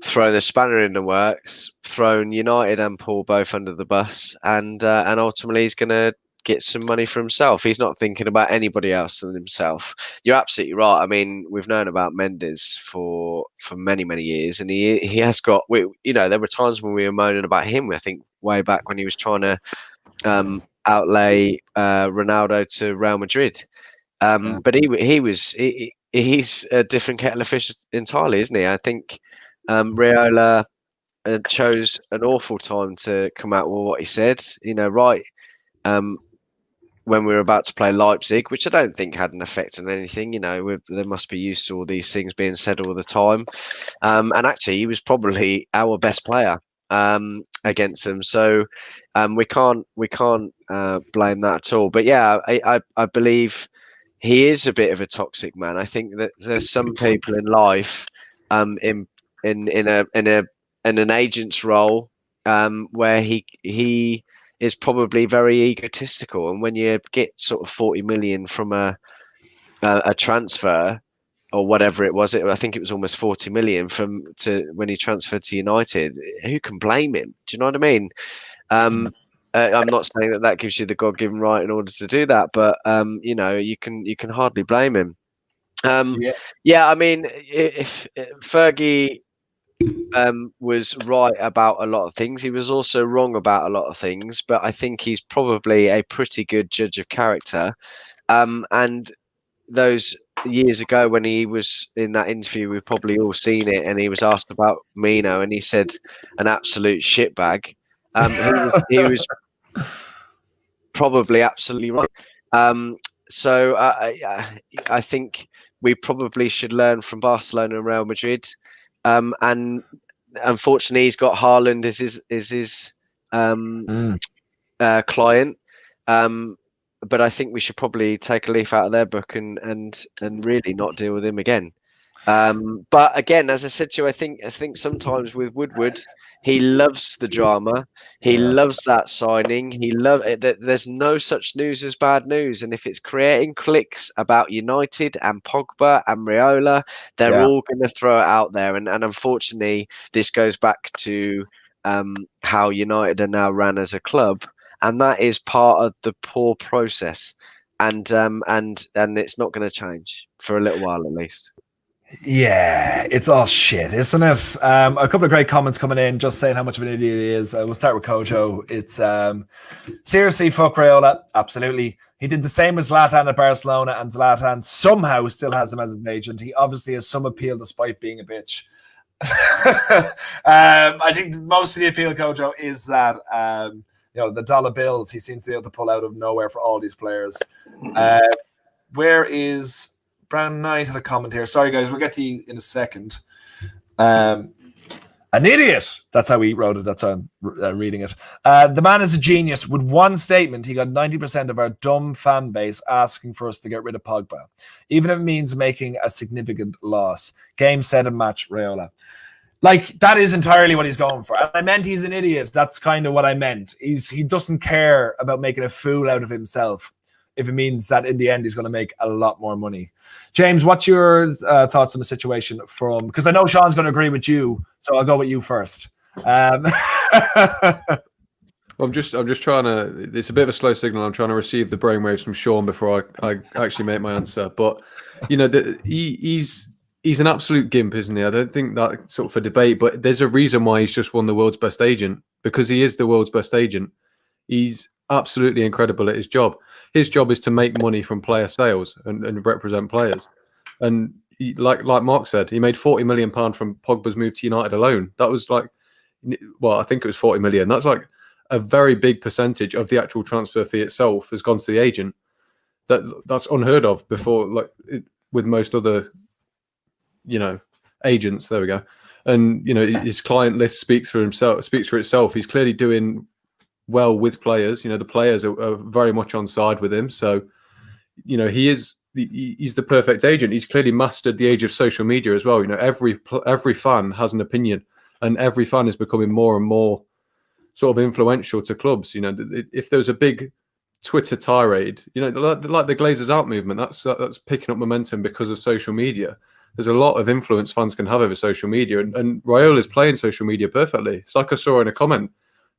thrown a spanner in the works, thrown United and Paul both under the bus, and ultimately he's going to get some money for himself. He's not thinking about anybody else than himself. You're absolutely right. I mean, we've known about Mendes for many years, and he has got. There were times when we were moaning about him. I think way back when he was trying to outlay Ronaldo to Real Madrid. But he's a different kettle of fish entirely, isn't he? I think Raiola chose an awful time to come out with what he said. Right when we were about to play Leipzig, which I don't think had an effect on anything. They must be used to all these things being said all the time. And actually, he was probably our best player against them. So we can't blame that at all. But yeah, I believe he is a bit of a toxic man. I think that there's some people in life, in an agent's role, where he is probably very egotistical. And when you get sort of 40 million from a transfer or whatever it was, I think it was almost 40 million to when he transferred to United. Who can blame him? Do you know what I mean? I'm not saying that gives you the God-given right in order to do that, but you can hardly blame him. Yeah, I mean, if Fergie was right about a lot of things, he was also wrong about a lot of things. But I think he's probably a pretty good judge of character. And those years ago when he was in that interview, we've probably all seen it, and he was asked about Mino, and he said an absolute shitbag. He was probably absolutely right. So I think we probably should learn from Barcelona and Real Madrid. And unfortunately, he's got Haaland as his client. But I think we should probably take a leaf out of their book and really not deal with him again. But again, as I said to you, I think sometimes with Woodward, he loves the drama. He loves that signing. There's no such news as bad news. And if it's creating clicks about United and Pogba and Raiola, they're all going to throw it out there. And unfortunately, this goes back to how United are now ran as a club. And that is part of the poor process. And it's not going to change for a little while, at least. Yeah, it's all shit, isn't it? A couple of great comments coming in, just saying how much of an idiot he is. We'll start with Kojo. It's seriously, fuck Raiola. Absolutely. He did the same as Zlatan at Barcelona, and Zlatan somehow still has him as his agent. He obviously has some appeal despite being a bitch. I think most of the appeal, Kojo, is that the dollar bills he seems to be able to pull out of nowhere for all these players. Where is Brown Knight? Had a comment here. Sorry, guys, we'll get to you in a second. An idiot. That's how he wrote it. That's how I'm reading it. The man is a genius. With one statement, he got 90% of our dumb fan base asking for us to get rid of Pogba, even if it means making a significant loss. Game, set, and match, Raiola. Like, that is entirely what he's going for. And I meant he's an idiot. That's kind of what I meant. He doesn't care about making a fool out of himself if it means that in the end he's going to make a lot more money. James, what's your thoughts on the situation because I know Sean's going to agree with you, so I'll go with you first. Well, I'm just trying to. It's a bit of a slow signal. I'm trying to receive the brainwaves from Sean before I actually make my answer. But you know, he's an absolute gimp, isn't he? I don't think that sort of for debate. But there's a reason why he's just won the world's best agent, because he is the world's best agent. He's absolutely incredible at his job. His job is to make money from player sales and represent players. And like Mark said, he made £40 million from Pogba's move to United alone. That was like, well, I think it was 40 million. That's like a very big percentage of the actual transfer fee itself has gone to the agent. That's unheard of before, like with most other, you know, agents. There we go. And you know, his client list speaks for itself. He's clearly doing well with players. You know, the players are very much on side with him. So, you know, he's the perfect agent. He's clearly mastered the age of social media as well. You know, every fan has an opinion, and every fan is becoming more and more sort of influential to clubs. You know, if there's a big Twitter tirade, you know, like the Glazers out movement, that's picking up momentum because of social media. There's a lot of influence fans can have over social media, and Raiola's playing social media perfectly. It's like I saw in a comment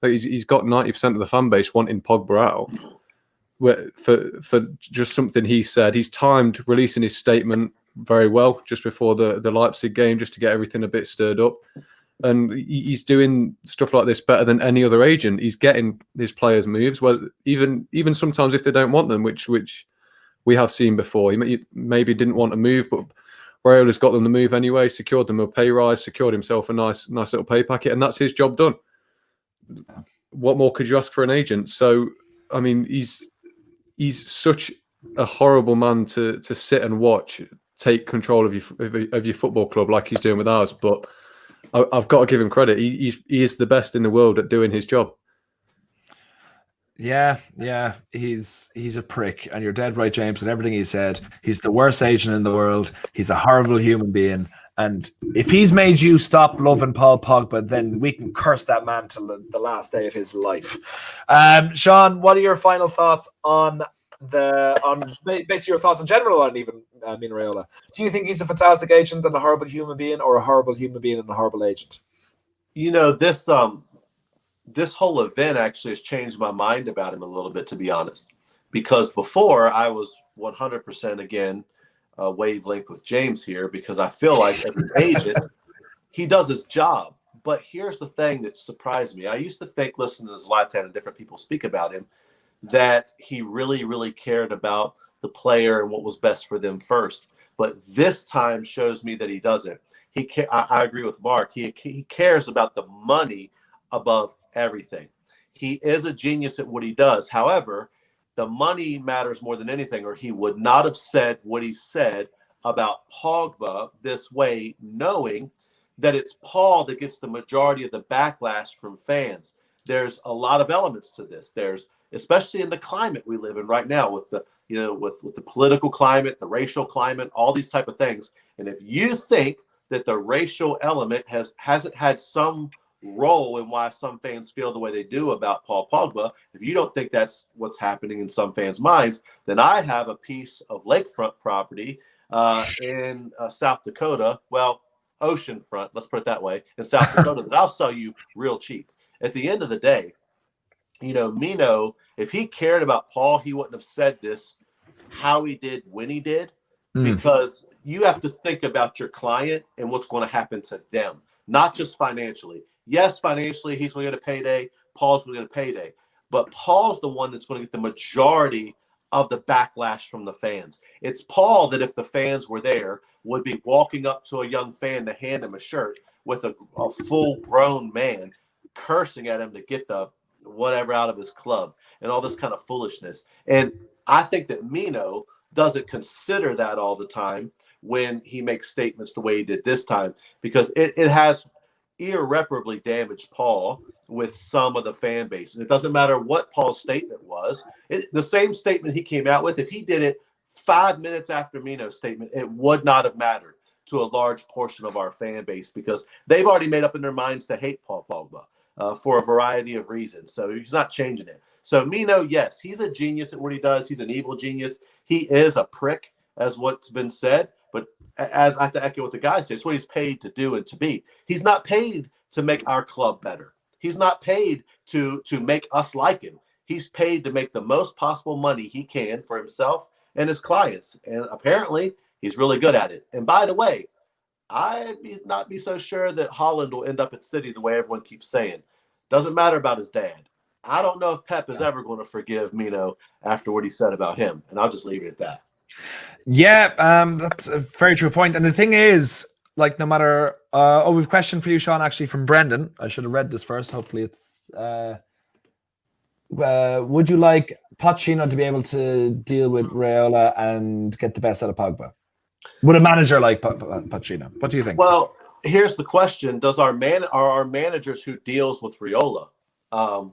that he's got 90% of the fan base wanting Pogba out. For just something he said. He's timed releasing his statement very well just before the Leipzig game, just to get everything a bit stirred up. And he's doing stuff like this better than any other agent. He's getting his players moves, well, even sometimes if they don't want them, which we have seen before. He maybe didn't want to move, but Raiola's got them to move anyway, secured them a pay rise, secured himself a nice little pay packet, and that's his job done. What more could you ask for an agent? So, I mean, he's such a horrible man to sit and watch take control of your football club like he's doing with ours. But I've got to give him credit. He is the best in the world at doing his job. Yeah, he's a prick, and you're dead right, James, and everything he said. He's the worst agent in the world. He's a horrible human being, and if he's made you stop loving Paul Pogba, then we can curse that man till the last day of his life. Sean, what are your final thoughts on basically your thoughts in general on even Mino Raiola? Do you think he's a fantastic agent and a horrible human being, or a horrible human being and a horrible agent? You know, this whole event actually has changed my mind about him a little bit, to be honest. Because before, I was 100% again wavelength with James here, because I feel like as an agent, he does his job. But here's the thing that surprised me. I used to think, listening to Zlatan and different people speak about him, that he really, really cared about the player and what was best for them first. But this time shows me that he doesn't. I agree with Mark. He cares about the money above everything. He is a genius at what he does. However, the money matters more than anything, or he would not have said what he said about Pogba this way, knowing that it's Paul that gets the majority of the backlash from fans. There's a lot of elements to this. There's, especially in the climate we live in right now, with the with the political climate, the racial climate, all these type of things. And if you think that the racial element hasn't had some role in why some fans feel the way they do about Paul Pogba, if you don't think that's what's happening in some fans' minds, then I have a piece of lakefront property in South Dakota, well, oceanfront, let's put it that way, in South Dakota, that I'll sell you real cheap. At the end of the day, you know, Mino, if he cared about Paul, he wouldn't have said this how he did when he did, because you have to think about your client and what's going to happen to them, not just financially. Yes, financially, he's going to get a payday. Paul's going to get a payday. But Paul's the one that's going to get the majority of the backlash from the fans. It's Paul that, if the fans were there, would be walking up to a young fan to hand him a shirt with a full-grown man cursing at him to get the whatever out of his club and all this kind of foolishness. And I think that Mino doesn't consider that all the time when he makes statements the way he did this time, because it has irreparably damaged Paul with some of the fan base. And it doesn't matter what Paul's statement was. The same statement he came out with, if he did it 5 minutes after Mino's statement, it would not have mattered to a large portion of our fan base, because they've already made up in their minds to hate Paul Pogba for a variety of reasons. So he's not changing it. So Mino, yes, he's a genius at what he does. He's an evil genius. He is a prick, as what's been said. But as I have to echo what the guy says, it's what he's paid to do and to be. He's not paid to make our club better. He's not paid to make us like him. He's paid to make the most possible money he can for himself and his clients. And apparently he's really good at it. And by the way, I'd not be so sure that Holland will end up at City the way everyone keeps saying. Doesn't matter about his dad. I don't know if Pep is ever going to forgive Mino after what he said about him. And I'll just leave it at that. Yeah, that's a very true point. And the thing is, like, no matter we've a question for you, Sean, actually from Brendan. I should have read this first. Hopefully it's would you like Pochettino to be able to deal with Raiola and get the best out of Pogba? Would a manager like Pochettino? What do you think? Well, here's the question: are our managers who deals with Raiola? I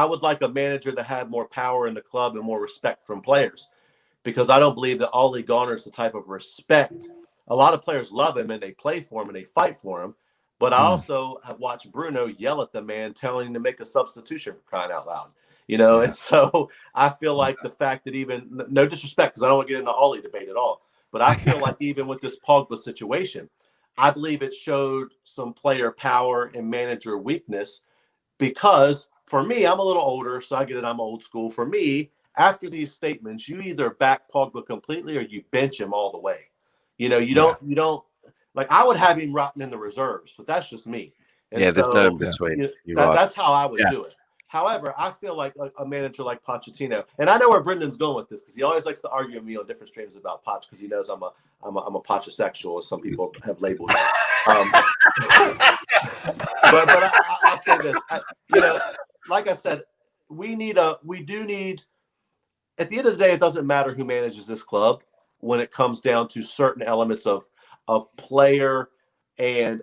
would like a manager that had more power in the club and more respect from players, because I don't believe that Ole garners the type of respect. A lot of players love him and they play for him and they fight for him. But I also have watched Bruno yell at the man, telling him to make a substitution, for crying out loud. And so I feel like the fact that, even, no disrespect, because I don't want to get into the Ole debate at all, but I feel like even with this Pogba situation, I believe it showed some player power and manager weakness, because for me, I'm a little older, so I get it. I'm old school. For me, after these statements, you either back Pogba completely or you bench him all the way. You don't like, I would have him rotting in the reserves, but that's just me. And there's no in between. That's how I would do it. However, I feel like a manager like Pochettino, and I know where Brendan's going with this, because he always likes to argue with me on different streams about Poch, because he knows I'm a Pochasexual, as some people have labeled me. But I'll say this, like I said, we do need. At the end of the day, it doesn't matter who manages this club when it comes down to certain elements of player and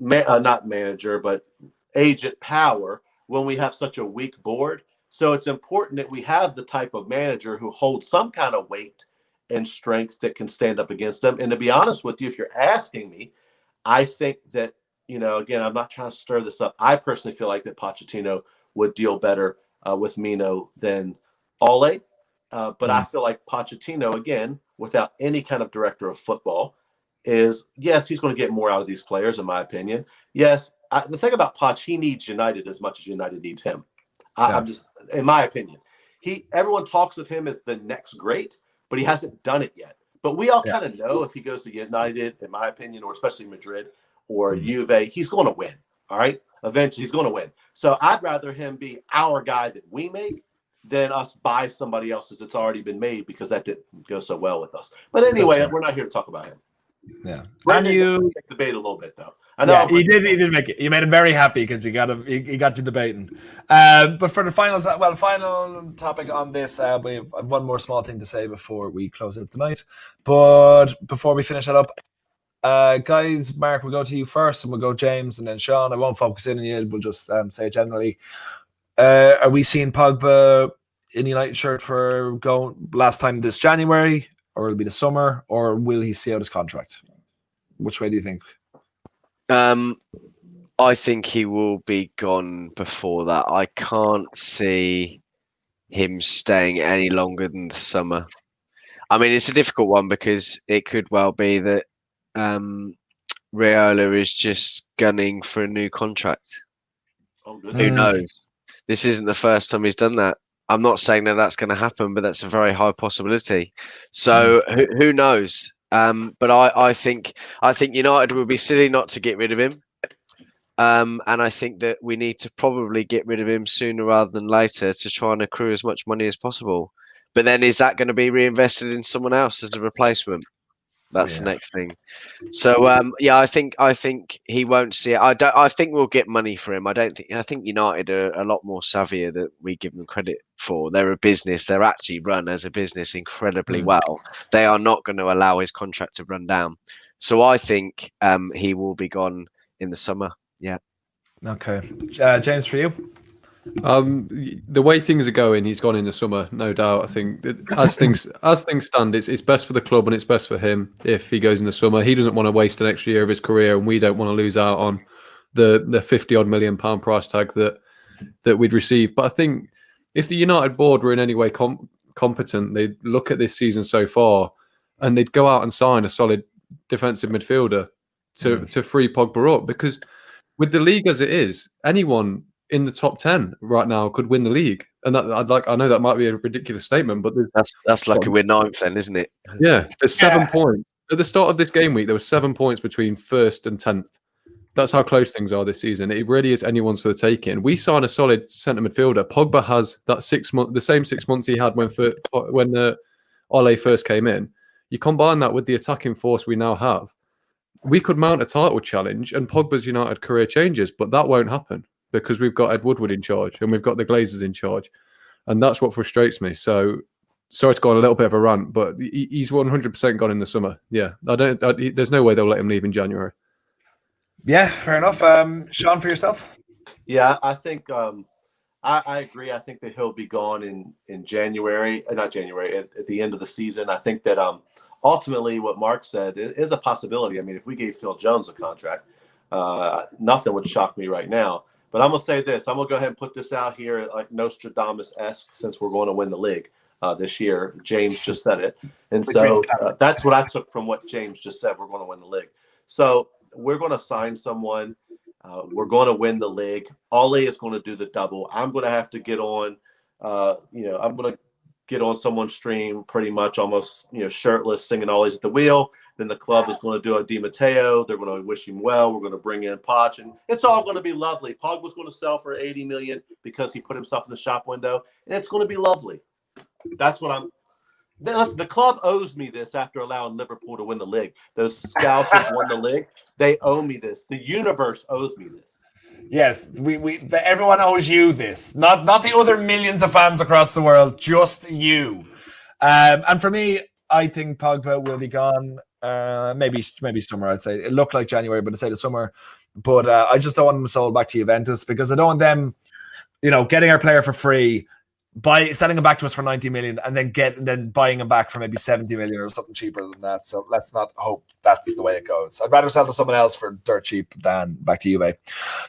not manager, but agent power, when we have such a weak board. So it's important that we have the type of manager who holds some kind of weight and strength that can stand up against them. And to be honest with you, if you're asking me, I think that, again, I'm not trying to stir this up. I personally feel like that Pochettino would deal better with Mino than Ole. But I feel like Pochettino, again, without any kind of director of football, he's going to get more out of these players, in my opinion. Yes, the thing about Poch, he needs United as much as United needs him. I'm just, in my opinion, everyone talks of him as the next great, but he hasn't done it yet. But we all kind of know, if he goes to United, in my opinion, or especially Madrid or Juve, he's going to win. All right, eventually he's going to win. So I'd rather him be our guy that we make than us buy somebody else's that's already been made, because that didn't go so well with us. But anyway, we're not here to talk about him. Yeah, Brandon, you debate a little bit though. I know. Yeah, he did make it. You made him very happy because he got you debating. But for the final topic on this, we have one more small thing to say before we close out tonight. But before we finish that up, guys, Mark, we'll go to you first, and we'll go James, and then Sean. I won't focus in on you. We'll just say generally. Are we seeing Pogba in United shirt for going last time this January, or it'll be the summer, or will he see out his contract? Which way do you think? I think he will be gone before that. I can't see him staying any longer than the summer. I mean, it's a difficult one, because it could well be that Raiola is just gunning for a new contract. Oh, good. Who knows? This isn't the first time he's done that. I'm not saying that that's going to happen, but that's a very high possibility. So who knows? But I think United would be silly not to get rid of him. And I think that we need to probably get rid of him sooner rather than later to try and accrue as much money as possible. But then, is that going to be reinvested in someone else as a replacement? That's the next thing. So I think he won't see it. I think we'll get money for him. I think United are a lot more savvier than we give them credit for. They're a business. They're actually run as a business incredibly well. They are not going to allow his contract to run down. So I think he will be gone in the summer. Yeah. Okay. James, for you? The way things are going, he's gone in the summer, no doubt. I think as things stand, it's best for the club and it's best for him if he goes in the summer. He doesn't want to waste an extra year of his career, and we don't want to lose out on the £50-odd million price tag that we'd receive. But I think if the United board were in any way competent, they'd look at this season so far and they'd go out and sign a solid defensive midfielder to free Pogba up, because with the league as it is, anyone in the top 10 right now could win the league. And that I know that might be a ridiculous statement, but that's lucky we're ninth then, isn't it? Yeah, there's 7 points. At the start of this game week, there was 7 points between 1st and 10th. That's how close things are this season. It really is anyone's for the taking. We sign a solid centre midfielder. Pogba has that 6 month, the same 6 months he had when Ole first came in. You combine that with the attacking force we now have, we could mount a title challenge, and Pogba's United career changes, but that won't happen because we've got Ed Woodward in charge and we've got the Glazers in charge, and that's what frustrates me. So, sorry to go on a little bit of a rant, but he's 100% gone in the summer. Yeah, there's no way they'll let him leave in January. Yeah, fair enough. Sean, for yourself? Yeah, I think I agree. I think that he'll be gone in January, not January, at the end of the season. I think that ultimately what Mark said is a possibility. I mean, if we gave Phil Jones a contract, nothing would shock me right now. But I'm going to say this. I'm going to go ahead and put this out here like Nostradamus-esque, since we're going to win the league this year. James just said it. And so that's what I took from what James just said. We're going to win the league. So we're going to sign someone. We're going to win the league. Ole is going to do the double. I'm going to have to get on, I'm going to get on someone's stream pretty much almost, shirtless, singing Ole's at the wheel. Then the club is going to do a Di Matteo. They're going to wish him well. We're going to bring in Poch, and it's all going to be lovely. Pogba's going to sell for $80 million because he put himself in the shop window, and it's going to be lovely. That's what I'm. Listen, the club owes me this after allowing Liverpool to win the league. Those Scousers won the league. They owe me this. The universe owes me this. Yes, everyone owes you this. Not the other millions of fans across the world, just you. And for me, I think Pogba will be gone. Maybe summer. I'd say it looked like January, but I'd say the summer. But I just don't want them sold back to Juventus because I don't want them, getting our player for free, selling him back to us for 90 million, and then buying him back for maybe 70 million or something cheaper than that. So let's not hope that's the way it goes. I'd rather sell to someone else for dirt cheap than back to Juve.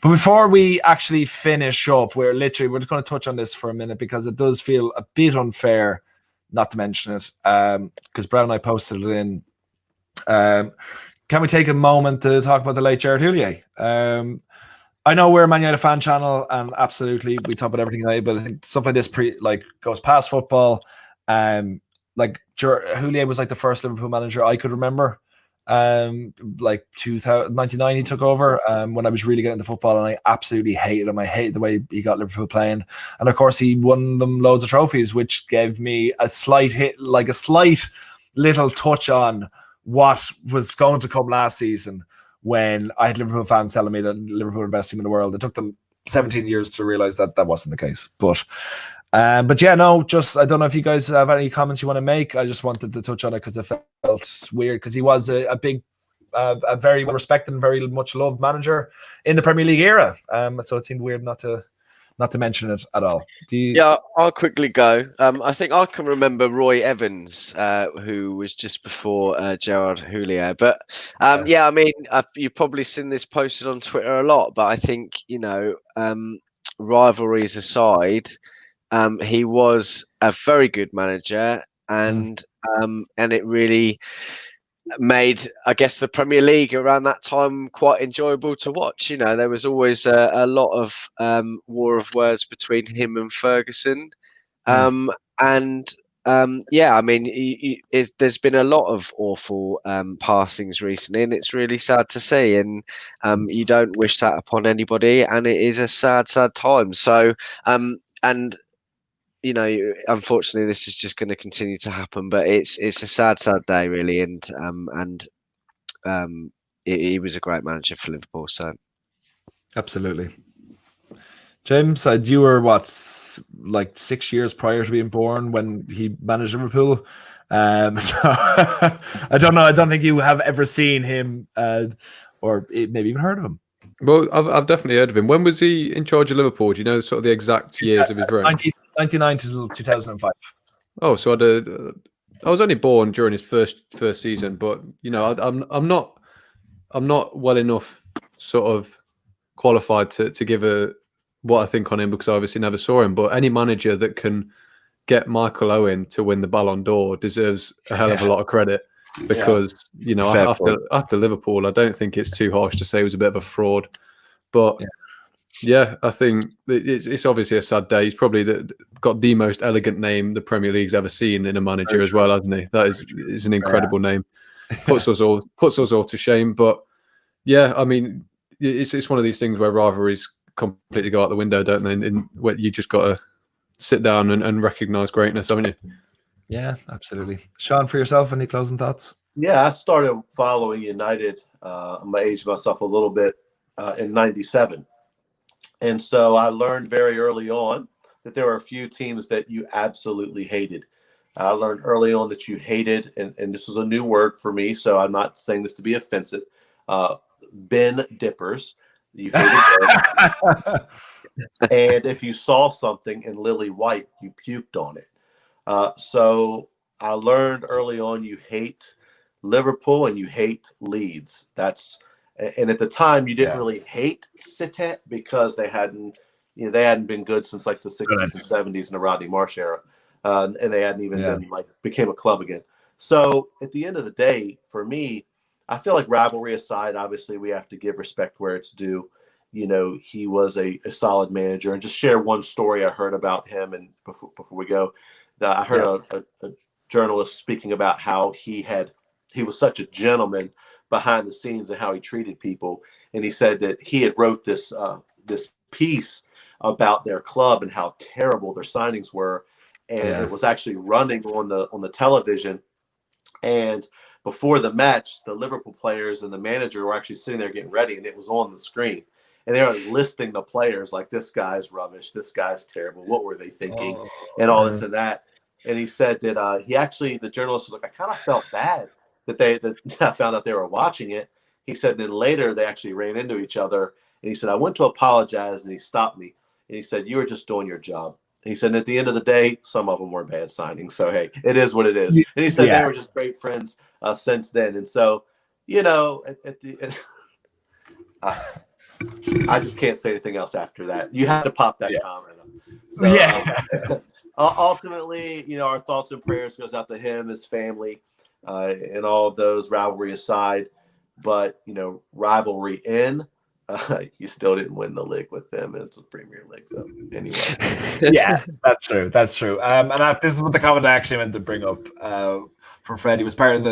But before we actually finish up, we're just going to touch on this for a minute because it does feel a bit unfair not to mention it. Because Brad and I posted it in. Can we take a moment to talk about the late Gerard Houllier? I know we're a Man United fan channel, and absolutely we talk about everything today, but I think stuff like this goes past football. Houllier was like the first Liverpool manager I could remember. 2099 he took over when I was really getting into football, and I absolutely hated him. I hated the way he got Liverpool playing, and of course he won them loads of trophies, which gave me a slight little touch on what was going to come last season. When I had Liverpool fans telling me that Liverpool were the best team in the world, it took them 17 years to realize that wasn't the case. But I don't know if you guys have any comments you want to make. I just wanted to touch on it because it felt weird because he was a very respected and very much loved manager in the Premier League era. So it seemed weird not to mention it at all. Yeah, I'll quickly go. I think I can remember Roy Evans, who was just before Gerard Houllier. But you've probably seen this posted on Twitter a lot. But I think rivalries aside, he was a very good manager, and it really made, I guess, the Premier League around that time quite enjoyable to watch. There was always a lot of war of words between him and Ferguson. There's been a lot of awful passings recently, and it's really sad to see. And you don't wish that upon anybody, and it is a sad, sad time. So, unfortunately, this is just going to continue to happen. But it's a sad, sad day, really. And he was a great manager for Liverpool. So, absolutely, James. You were 6 years prior to being born when he managed Liverpool. So I don't know. I don't think you have ever seen him, or maybe even heard of him. Well, I've definitely heard of him. When was he in charge of Liverpool? Do you know sort of the exact years of his reign? 1999 to 2005. Oh, so I was only born during his first season, but I'm not well enough sort of qualified to give what I think on him because I obviously never saw him. But any manager that can get Michael Owen to win the Ballon d'Or deserves a hell of a lot of credit. Because after Liverpool, I don't think it's too harsh to say he was a bit of a fraud. But yeah, I think it's obviously a sad day. He's probably got the most elegant name the Premier League's ever seen in a manager as well, hasn't he? That is an incredible name. Puts us all to shame. But yeah, I mean, it's one of these things where rivalries completely go out the window, don't they? And where you just got to sit down and recognise greatness, haven't you? Yeah, absolutely. Sean, for yourself, any closing thoughts? Yeah, I started following United. I'm gonna age myself a little bit in '97, and so I learned very early on that there were a few teams that you absolutely hated. I learned early on that you hated, and this was a new word for me, so I'm not saying this to be offensive. Ben dippers, you hated them. And if you saw something in Lily White, you puked on it. So I learned early on you hate Liverpool and you hate Leeds. And at the time you didn't really hate City because they hadn't been good since like the 60s and 70s in the Rodney Marsh era, and they hadn't even been became a club again. So at the end of the day, for me, I feel like rivalry aside, obviously we have to give respect where it's due. He was a solid manager, and just share one story I heard about him. And before we go, I heard a journalist speaking about how he was such a gentleman behind the scenes and how he treated people. And he said that he had wrote this piece about their club and how terrible their signings were. And it was actually running on the television. And before the match, the Liverpool players and the manager were actually sitting there getting ready, and it was on the screen. And they were listing the players like, this guy's rubbish, this guy's terrible, what were they thinking, and all this and that. And he said that the journalist was like, I kind of felt bad that I found out they were watching it. He said, then later they actually ran into each other. And he said, I went to apologize, and he stopped me. And he said, you were just doing your job. And he said, at the end of the day, some of them were bad signings. So, hey, it is what it is. And he said they were just great friends since then. And so, I just can't say anything else after that. You had to pop that comment up. So, ultimately, our thoughts and prayers goes out to him, his family, and all of those, rivalry aside. But, rivalry in, you still didn't win the league with them, and it's a Premier League. So anyway, yeah, that's true. That's true. And this is what the comment I actually meant to bring up for Fred. He was part of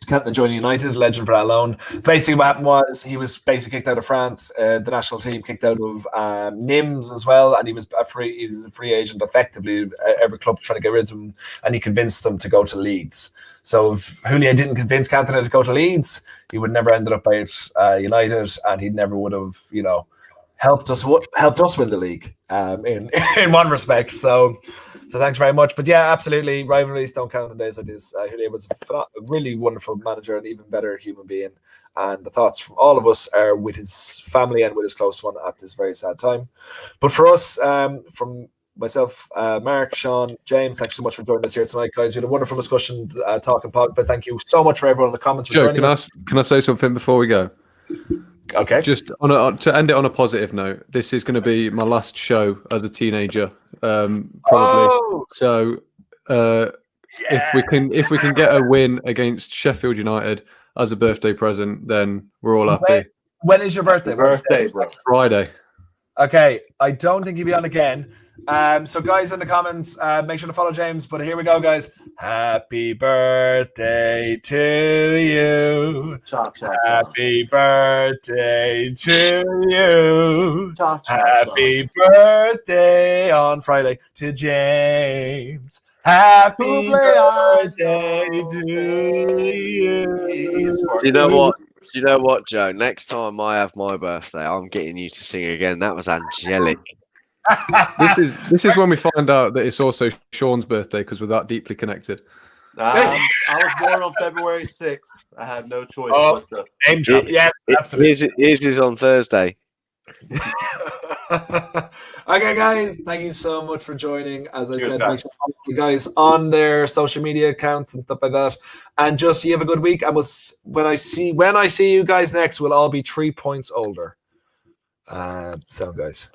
Cantona joining United, legend for that loan. Basically, what happened was he was basically kicked out of France. The national team kicked out of Nims as well, and he was a free agent. Effectively, every club was trying to get rid of him, and he convinced them to go to Leeds. So if Julia didn't convince Cantona to go to Leeds, he would never ended up at United, and he never would have, helped us win the league in one respect. So thanks very much. But yeah, absolutely, rivalries don't count on days like this. Julia was a really wonderful manager and even better human being. And the thoughts from all of us are with his family and with his close one at this very sad time. But for us, from myself, Mark, Sean, James, thanks so much for joining us here tonight, guys. We had a wonderful discussion talking Pogba. Thank you so much for everyone in the comments. Joe, can I say something before we go? Okay. Just to end it on a positive note, this is going to be my last show as a teenager, probably. Oh! So if we can get a win against Sheffield United as a birthday present, then we're all happy. When is your birthday? Birthday, bro. Friday. Okay, I don't think he'll be on again. So guys in the comments, make sure to follow James. But here we go, guys. Happy birthday to you. Happy birthday to you. Happy birthday on Friday to James. Happy birthday to you. You know what? You know what, Joe? Next time I have my birthday, I'm getting you to sing again. That was angelic. This is when we find out that it's also Sean's birthday because we're that deeply connected. I was born on February 6th. I had no choice but to. Name drop. Yeah, absolutely. His is on Thursday. Okay, guys, thank you so much for joining. As I said, make sure to follow you guys on their social media accounts and stuff like that. And just you have a good week. And when I see you guys next, we'll all be 3 points older. So, guys.